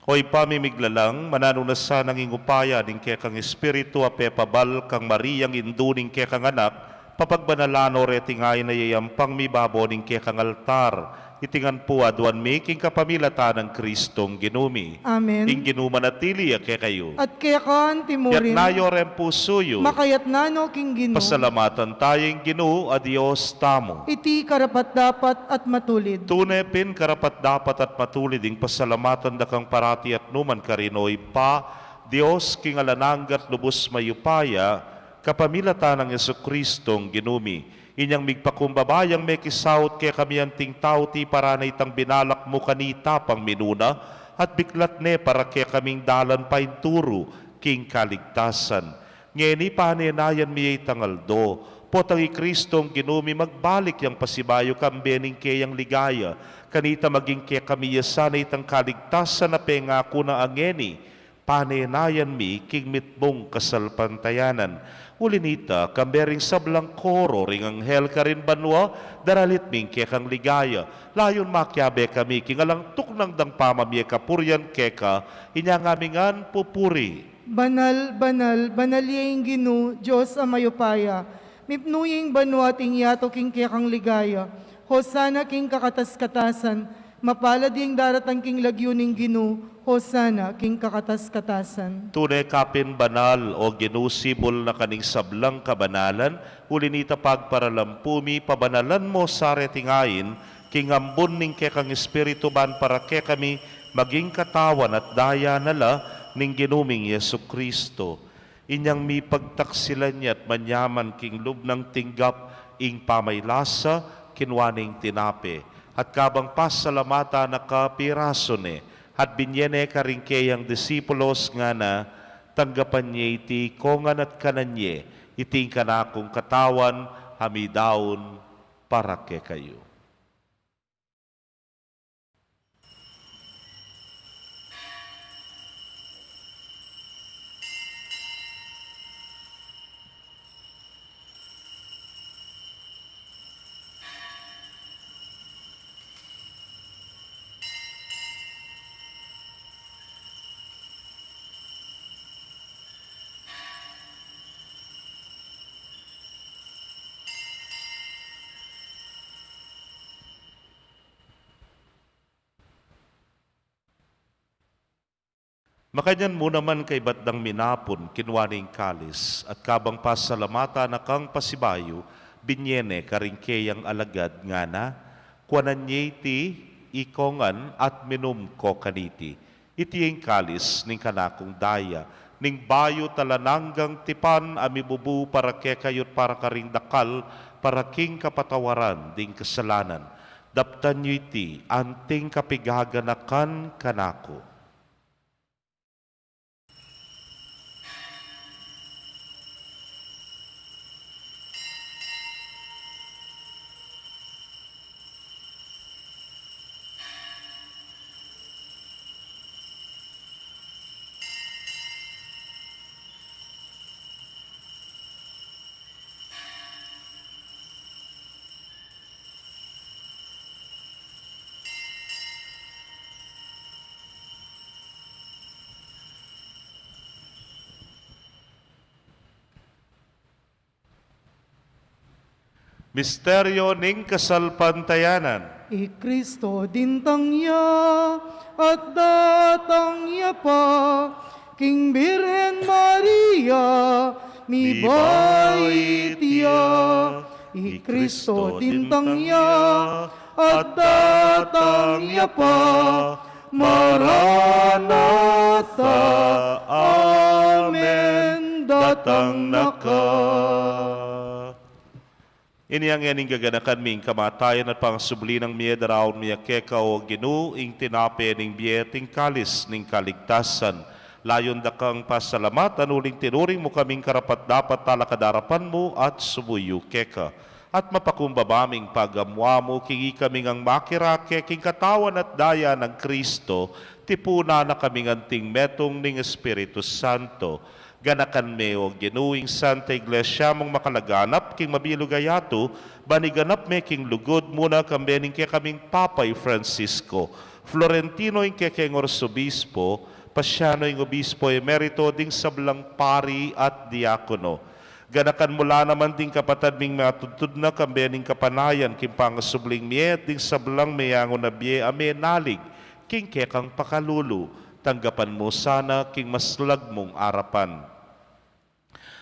Hoy pamimiglalang, mananunasan ang ingupaya ning kekang Espiritu apepabal kang Mariyang induning kekang anak, papagbanalano retingay na yayampang mibabo ning kekang altar, itingan po aduan mi king kapamilatan ng Kristong ginumi. Amen. Ing ginumanatili ake kayo. At kaya kaan Yat timurin, nayo ren pusuyo. makayat nano king Ginoo, Pasalamatan tayong Ginoo a Dios tamo. iti karapat dapat at matulid. Tunay pin karapat dapat at matulid ing pasalamatan da kang parati at numan karinoy pa, Dios king alananggat lubos mayupaya, kapamilatan ng Jesukristong ginumi. Inyang migpakumbabayang may kisaut kaya kami anting tao ti paranay tang binalak mo kanita pang minuna, at biklat ne para kaya kaming dalan pa inturo king kaligtasan. Ngeni panenayan miyay tangaldo, potang Kristong ginumi magbalik yang pasibayo kambening kayang ligaya, kanita maging kaya kami yasanay tang kaligtasan na pengako na angeni, panenayan mi king mitbong kasalpantayanan. Ulinita, kambering sablang koro, ring anghel ka rin banwa, daralit ming kekang ligaya. Layon makyabe kami, kingalang tuknang dang pamamye kapuryan keka, inyang amingan pupuri. Banal, banal, banal yung Ginoo, Diyos amayupaya. Mipnuying banwa ting yato king kekang ligaya. Hosana king kakatas-katasan, mapalad yung daratang king lagyo ning Ginoo. Hosana king kakatas-katasan. Tunay kapin banal o ginusibol na kaning sablang kabanalan, ulinita pagparalampumi, pabanalan mo sa retingayin, kingambon ning kekang Espiritu ban para ke kami maging katawan at daya nala ning ginuming Yesu Kristo. Inyang mi pagtaksilan niya at manyaman king lubnang tinggap ing pamaylasa, kinwaning tinape, at kabang pasalamata na kapiraso ne, at binyene karingkeyang disipulos nga na tanggapan niya iti kongan at kananye, iting kanakong katawan, hamidaon para ke kayo. Makanyan mo naman kay batdang minapon kinwaning kalis at kabang pasalamata na kang pasibayo binyene karingkeyang alagad nga na kuanan ti ikongan at minum ko kaniti. Iti yung kalis ning kanakong daya ning bayo talananggang tipan amibubu para ke kayot para karing dakal para king kapatawaran ding kasalanan. Daptan nyo iti anting kapigaganakan kanako. Misteryo ning kasalpantayanan. Kristo dintangya at datangya pa, King Birhen Maria, mi baitya. Kristo dintangya at datangya pa, Maranatha, Amen, datang na ka. Iniyang yaning gaganakan ming kamatayan at pangsubli ng miya daraon miya keka o Ginoo ing tinape ning biyeting kalis ning kaligtasan. Layon da kang pasalamatan uling tinuring mo kaming karapat dapat talakadarapan mo at sumuyo keka. At mapakumbabaming pagamwa mo kingi kaming ang makirake king katawan at daya ng Kristo, tipuna na kaming anting metong ning Espiritu Santo. Ganakan me o Ginuing Santa Iglesia mong makalaganap king mabilugayato, baniganap me king lugod muna kambening kaya kaming Papay Francisco, Florentino ing kaya king Orsobispo, Pasyano ing Obispo Emerito ding sablang pari at diakono. Ganakan mula naman ding kapatad ming matutod na kambening kapanayan king pangasubling miet ding sablang mayango na biye ame nalig king kaya kang pakalulu. Tanggapan mo sana king maslag mong arapan.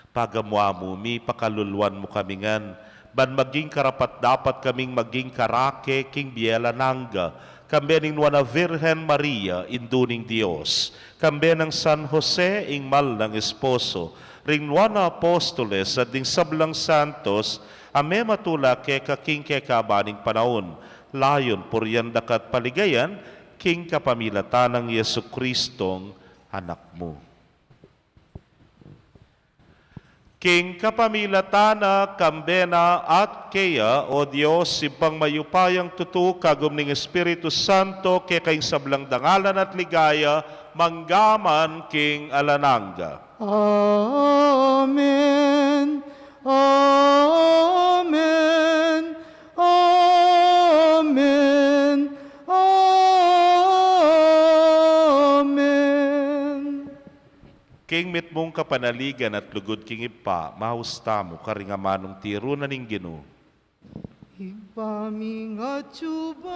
Pagamwa mo, mi pakaluluan mo kamingan, ban maging karapat dapat kaming maging karake king biela nangga, kambe ning nuana Virgen Maria, induning Dios, kambe ng San Jose, ing mal ng esposo, ring nuana apostoles at ding sablang santos, ame matula keka king kekabaning panahon, layon puryan dakat paligayan, king kapamilatan ng Yesu Kristong anak mo. King kapamilatana, kambena at kaya, o Diyos, simpang mayupayang tutu, kagum ning Espiritu Santo, kaya kayong sablang dangalan at ligaya, manggaman king alananga. Amen. Amen. Amen. Amen. King mit mong kapanaligan at lugod king ipa, mahusta mo karingamanong tiro na ning Ginoo. Ipaming atsubanwa,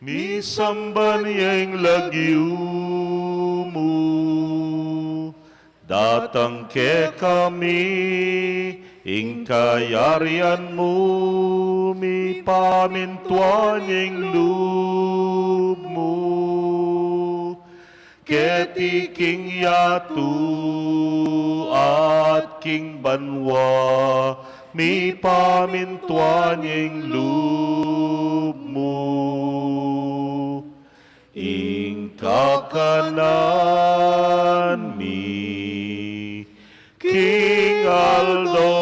Misamba niyang lagyo mo, datang ke kami, ing kayarian mo, mi pamintuan ing loob mo. Keti king yatu at king banwa, mi pamintuan ing loob mo. Ing kakanan mi, King Aldo,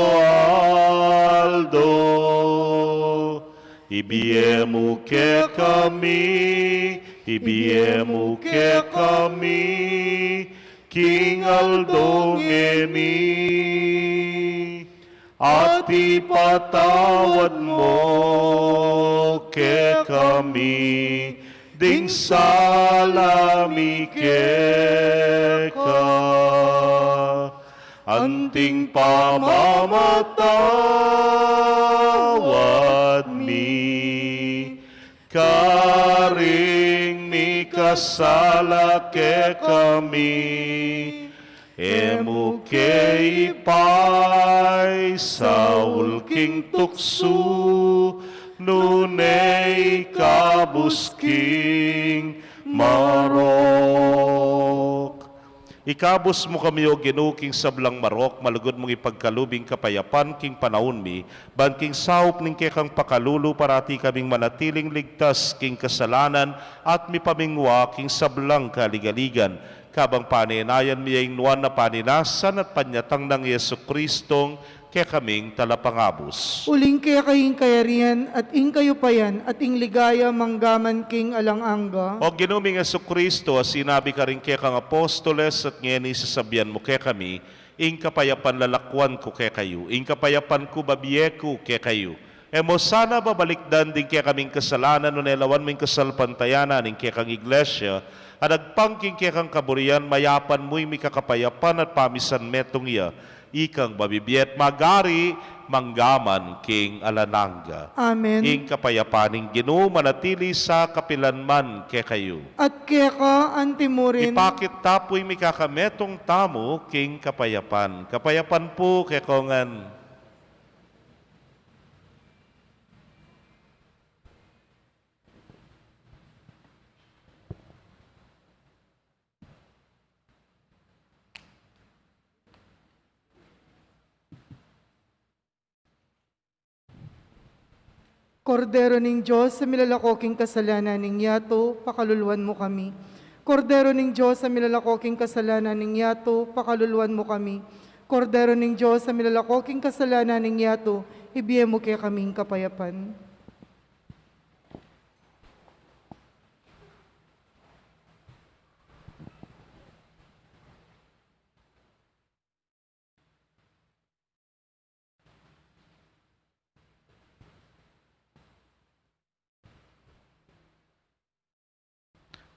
ibiemu ke kami, ibiemu ke kami, King Aldo ngemi, at ipatawad mo ke kami, ding salami keka, anting pamamatawad mi, karing mi kasala ke kami, emu ke ipay saul king tuksu, nunay kabusking marok. Ikabus mo kami o ginuking sablang marok, malugod mong ipagkalubing kapayapan king panahon mi, ban king saup ning kekang pakalulu parati kaming manatiling ligtas king kasalanan at mi pamingwa king sablang kaligaligan. Kabang paninayan mi ang nuwan na paninasan at panyatang ng Yesu Kristong kaya kaming talapangabos. uling kaya kaying kayarian at ing kayo payan at ing ligaya manggaman king alanganga. O ginuming Yesu Kristo, sinabi ka rin kaya kang apostoles at ngayon isasabihan mo kaya kami, ing kapayapan lalakwan ko kaya kayo, ing kapayapan ko babiye ko kaya kayo. E mo sana babalikdan din kaya kaming kasalanan no nelawan mong kasalpantayanan ing kaya kang iglesia, Adagpangking kaya kang kaburian, mayapan mo'y may kakapayapan at pamisan metong iya, ikang babibiyet magari, manggaman king alananga. Amen. Ing kapayapaning Ginoo manatili sa kapilanman kay kayo. At kaya ka, antimurin, Ipakit tapoy may kakametong tamo king kapayapan. Kapayapan po kay kongan. Kordero ning Diyos, sa milalakoking kasalanan ning yato, pakaluluwan mo kami. Kordero ning Diyos, sa milalakoking kasalanan ning yato, pakaluluwan mo kami. Kordero ning Diyos, sa milalakoking kasalanan ning yato, ibigay mo kaya kaming kapayapan.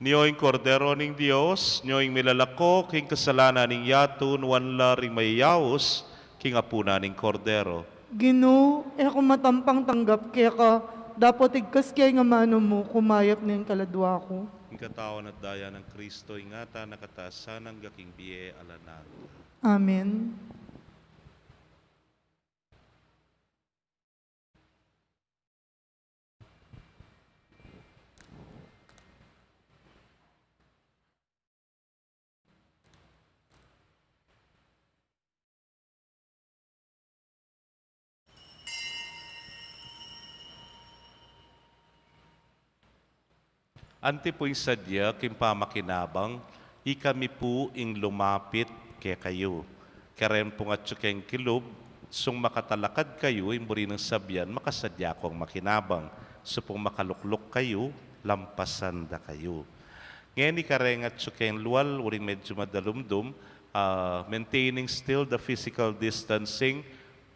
Niyoing kordero ning Dios, niyoing milalako king kasalanan ning yato, nuwan ring mayawos king apuna ning kordero. Ginoo, ako matampang tanggap, kaya ka, dapat igkas kaya nga mano mo, kumayap na yung kaladwa ko. Ing katawan at daya ng Kristo, ingata nakatasan ng gaking biye alanan. Amen. Ante po'y sadya, kim pamakinabang, ikami po ing lumapit kay kayo. Karen po nga tsukeng kilob, sung makatalakad kayo, imburi ng sabyan, makasadya kong makinabang. So pong makaluklok kayo, lampasan da kayo. Ngayon ni karen at tsukeng luwal, uring medyo madalumdum, maintaining still the physical distancing,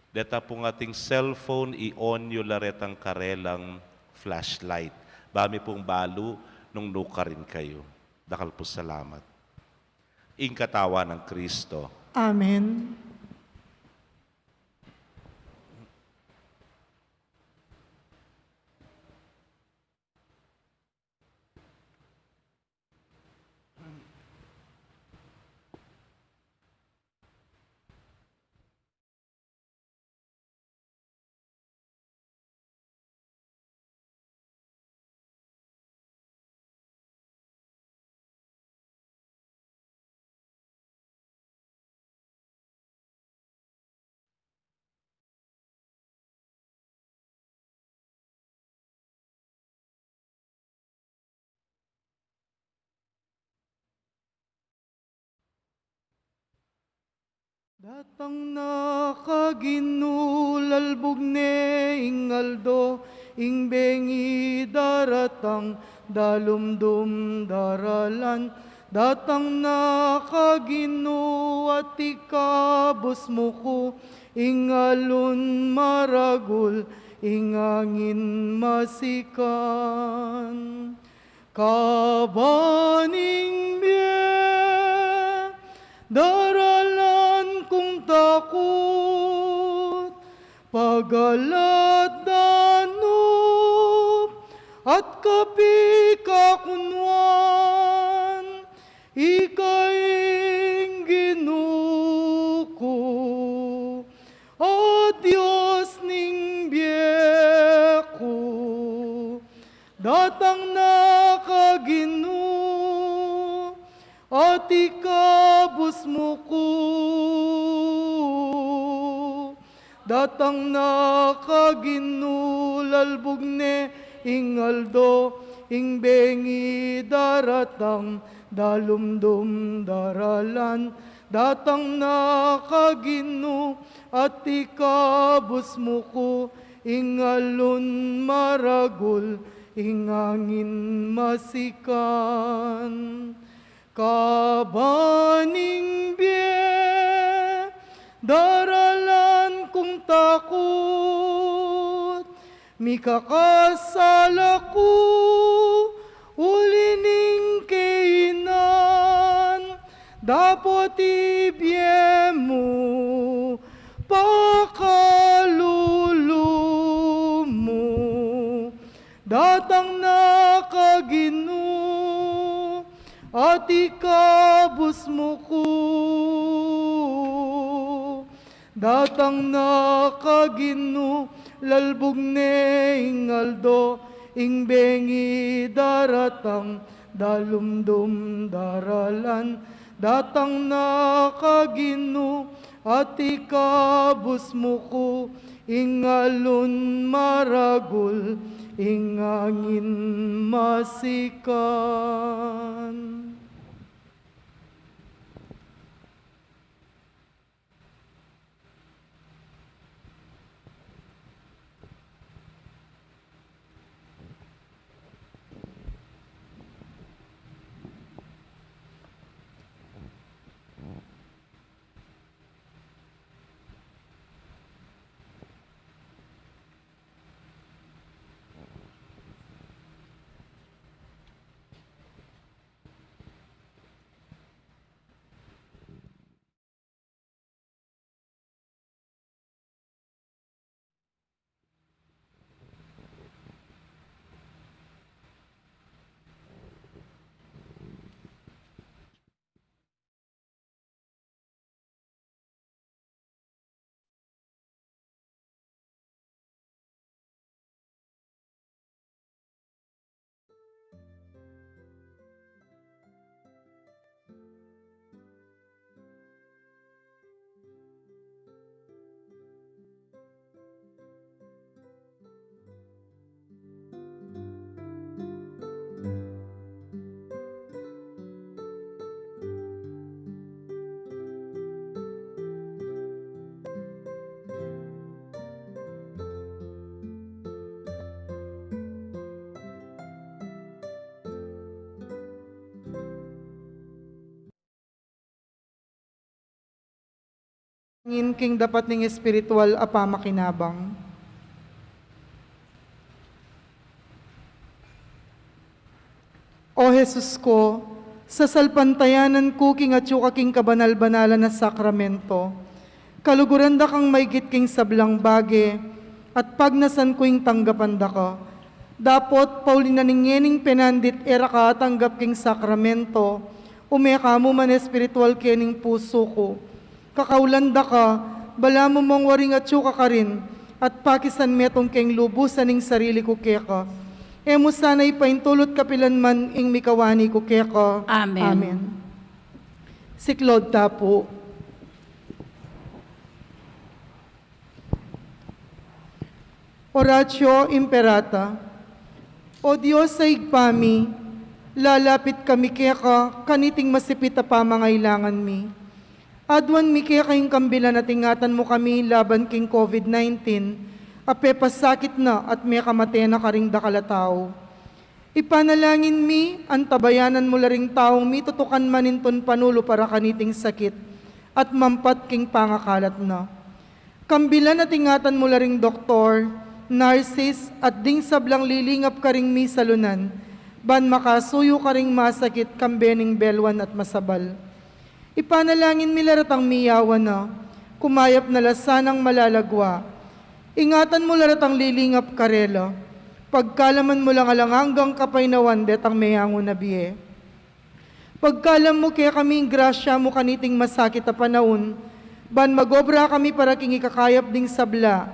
deta po ating cellphone, i-on nyo laretang karelang flashlight. Bami pong balo, nung nuka rin kayo. Dakal po salamat. Ing katawan ng Kristo. Amen. Datang nakaginulalbog ne ingaldo, ing bengi daratang dalumdum daralan. Datang nakaginu at ikabos mo ko, ingalun maragul, ingangin masikan. Kabaning biye, daralan kong takot, pagalat danup, at kapikakunwan, ikaing ginuko, o Diyos ning biyeko, datang nakaginu, at ikabos mo ko. Datang nakaginulalbog ne ingaldo, ing bengi daratang dalumdum daralan. Datang nakaginu at ikabos mo ko, ingalun maragul, ingangin masikan. Kabaning biye, daralan kong takot, mikakasala ko, ulining kain Dapat ibyemo pakalulumo, datang nakagino at ikabus mo ko. Datang nakagino lalbog ne ingaldo ing bengi daratang dalumdum daralan. Datang nakagino at ikabus mo ko ingalun maragul ingangin masikan. Ngin king dapat ning espiritual apa makinabang. O Jesus ko, sa salpantayanan ko king atsuka king kabanal-banalan na sakramento, kaluguran da kang maigit king sablang bage, at pagnasan ko ing tanggapan da ka. Dapot, Paulina ningening penandit era ka tanggap king sakramento, umeka mo man espiritual kening puso ko. Kakaulanda ka, bala mo mong waring atsuka ka rin, at pakisan metong keng lubusan ning sarili ko keka. Emo sana'y paintulot kapilan man ing mikawani ko keka. Amen. Amen. Siklod tapo. Oratio Imperata. O Diyos sa igpami, lalapit kami keka, kaniting masipit a pamangailangan mi. Adwan mi kaya kayong kambilan at ingatan mo kami laban king COVID-19, ape pasakit na at may kamate na karing dakalataw. Ipanalangin mi, antabayanan mo laring taong mi tutukan maninton panulo para kaniting sakit, at mampat king pangakalat na. Kambilan at ingatan mo laring doktor, nurses, at ding sablang lilingap karing mi salunan, ban makasuyo karing masakit kambening belwan at masabal. Ipanalangin milaratang miyawan na, kumayap na lasanang malalagwa. Ingatan mo laratang lilingap karela, pagkalaman mo lang alanganggang kapaynawan detang mayango na biye. Pagkalam mo kaya kaming grasya mo kaniting masakit a panahon, ban magobra kami para king ikakayap ding sabla,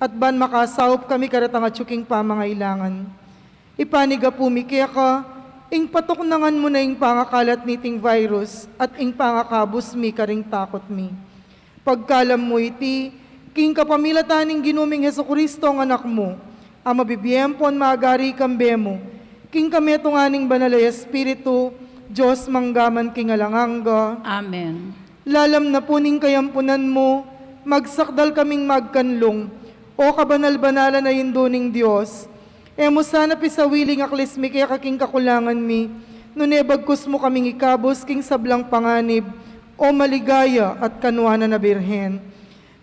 at ban makasaup kami karatang atsuking pamangailangan. Ipaniga po mi kaya ka, ing patuknangan mo na ing pangakalat niting virus at ing pangakabus mi karing takot mi. Pagkalam mo iti, king kapamilataning ginuming Hesukristo ang anak mo, ang mabibiyempon maagari kambe mo, king kameto nganing banalay Espiritu, Diyos manggaman king alanganga. Amen. Lalam na puning kayampunan mo, magsakdal kaming magkanlong, o kabanal-banalan na yunduning Diyos. Emo sana pisawiling aklis mi kaya kaking kakulangan mi, nunebagkus mo kaming ikabos king sablang panganib, o maligaya at kanwana na birhen.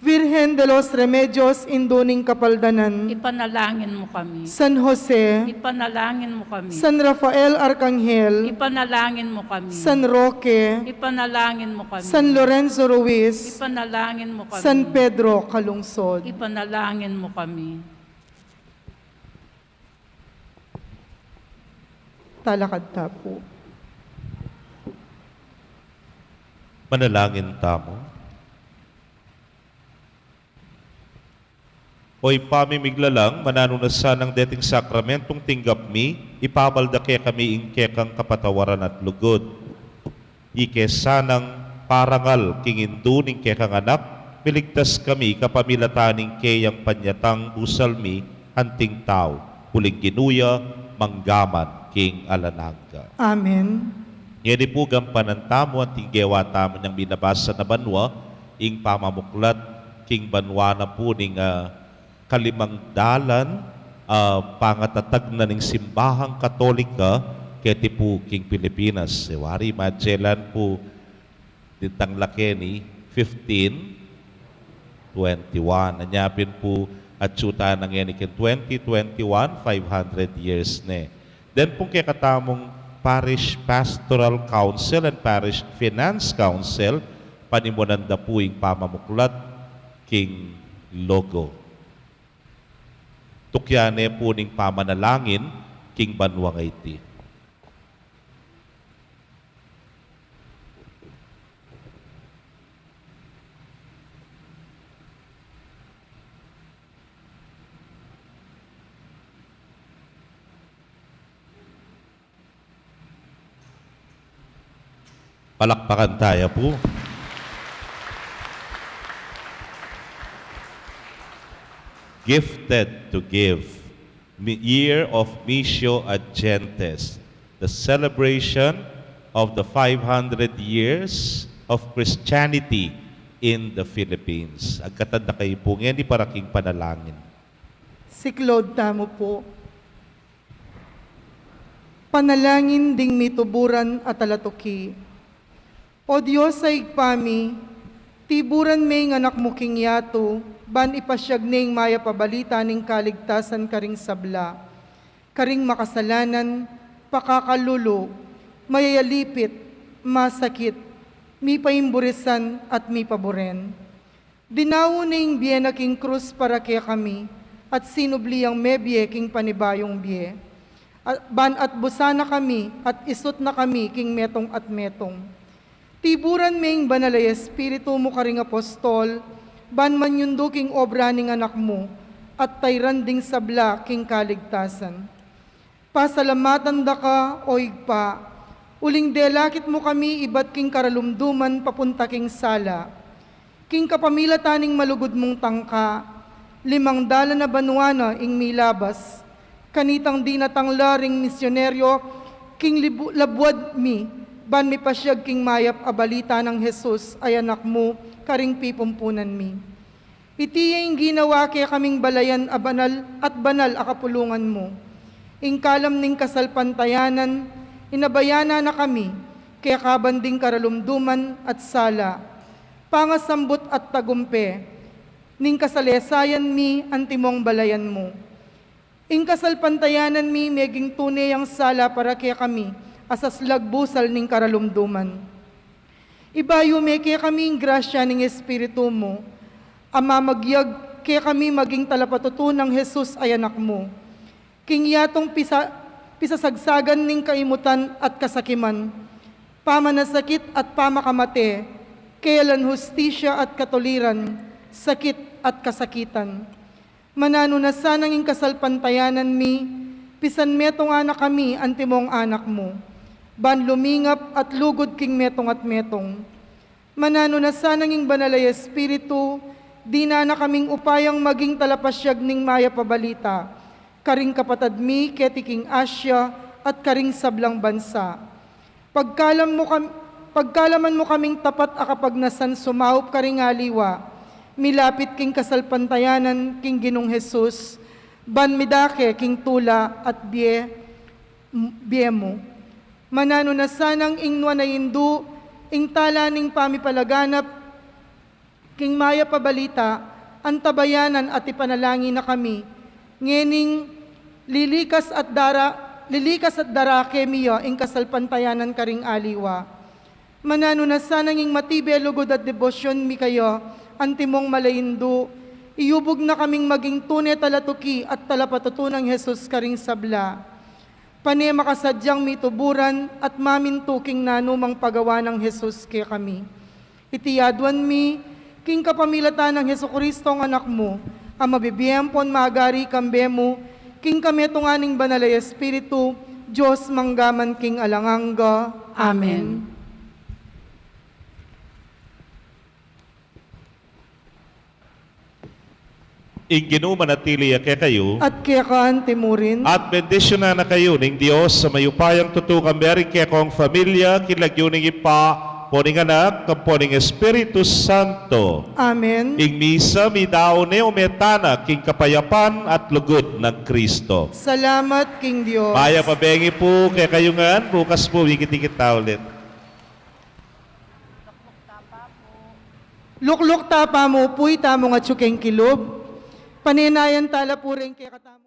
Virgen de los Remedios, Induning Kapaldanan, Ipanalangin mo kami. San Jose, Ipanalangin mo kami. San Rafael Arcangel, Ipanalangin mo kami. San Roque, Ipanalangin mo kami. San Lorenzo Ruiz, Ipanalangin mo kami. San Pedro Calungsod. Ipanalangin mo kami. Talakad ta po. Manalangin tamo. Oy pamimiglalang mananunasan ng dating sakramentong tinggap mi, ipabaldake kami ingkekang kapatawaran at lugod. Ike sanang parangal kingindu ning kekang anak, miligtas kami kapamilataning keyang panyatang busalmi anting tao, huling ginuya, manggaman, king alanagga. Amen. Ngeni po gampanan tamo at tinggewa tamo niyang binabasa na banwa, ing pamamuklat, king banwa na po ning kalimang dalan, pangatatag na ng simbahang katolika, keti po king Pilipinas. Sewari Magellan po, ditang laki ni 1521. Anyapin po at syuta ng yanikin 2021, 500 years ne. Then po kaya katamong Parish Pastoral Council and Parish Finance Council, panimunanda po yung pamamuklat king logo. Tukyane po ning pamanalangin king banwang iti. Palakpakan tayo po. Gifted to give, year of Missio ad Gentes, the celebration of the 500 years of Christianity in the Philippines. Agkatanda kayo po ngayon, di paraking panalangin. Siklod tamo po. Panalangin ding mituburan at alatuki. O Diyos ay igpami, tiburan may anak mo king yato, ban ipasyag ning maya pabalita ning kaligtasan karing sabla, karing makasalanan, pakakalulo, mayayalipit, masakit, mi paimburisan at mi paboren. Dinawo ning biye king krus para kaya kami, at sinubliyang mebye king panibayong biye. Ban at busana kami, at isot na kami king metong at metong. Tiburan ming banalay espiritu mo karing apostol, ban man yundo king obra ning anak mo, at tayranding sabla king kaligtasan. Pasalamatan da ka, o igpa, uling delakit mo kami ibat king karalumduman papunta king sala. King kapamilataning malugod mong tangka, 5 dala na banwana ing milabas, kanitang di natangla ring misyonaryo, king labwad mi, ban mi pasyag king mayap abalita ng Jesus ay anak mo, karing pipumpunan mi. Iti yung ginawa kaya kaming balayan abanal at banal akapulungan mo. Ingkalam ning kasalpantayanan, inabayana na kami, kaya kabanding karalumduman at sala. Pangasambot at tagumpe, ning kasalesayan mi antimong balayan mo. Ing kasalpantayanan mi meging tunay ang sala para kaya kami, asas lagbusal ning karalumduman. Ibayo me kaya kaming grasya ning Espiritu mo, ama magyag kaya kami maging talapatuto ng Jesus ay anak mo. King yatong pisasagsagan ning kaimutan at kasakiman, pamanasakit at pamakamate, kailan hustisya at katoliran, sakit at kasakitan. Mananunasan ang kasalpantayanan mi, pisan metong anak kami antimong anak mo. Ban lumingap at lugod king metong at metong. Mananunasan ang banalay espiritu, di na kaming upayang maging talapasyag ning maya pabalita, karing kapatad mi keti king Asya at karing sablang bansa. Pagkalaman mo kaming tapat akapagnasan sumaup karing aliwa, milapit king kasalpantayanan king Ginong Jesus, ban midake king tula at biye mo. Manano na sanang ingwa na indu, ing tala ning pamipalaganap, king maya pabalita, antabayanan at ipanalangin na kami, ngening lilikas at dara kemiyo ing kasalpantayanan karing aliwa. Manano na sananging matibe lugod at debosyon mi kayo, antimong malayindu, iyubog na kaming maging tunay talatuki at talapatutunang Jesus karing sabla. Pane makasadyang mituburan at mamintuking nanumang pagawa ng Jesus kay kami. Itiyadwan mi, king kapamilatan ng Heso Kristo ang anak mo, ang mabibiyempon magari kambemo, king kami tunganing banalay Espiritu, Diyos manggaman king alanganga. Amen. Inginu manatili kay kayo, At kaya kaan timurin, at bendisyon na kayo ng Diyos sa mayupayang tutukang meron kaya kong familia, kilagyo ng ipa, poning anak, kamponing Espiritu Santo. Amen. Ing misa, midao ne umetana, king kapayapan at lugod ng Kristo. Salamat king Diyos. Maya pabengi po kaya kayo nga, bukas po, wikit-ikit ulit. Lukluk tapa mo, puy tamo nga tsukeng kilob. Paninayan tala po rin kaya katamo.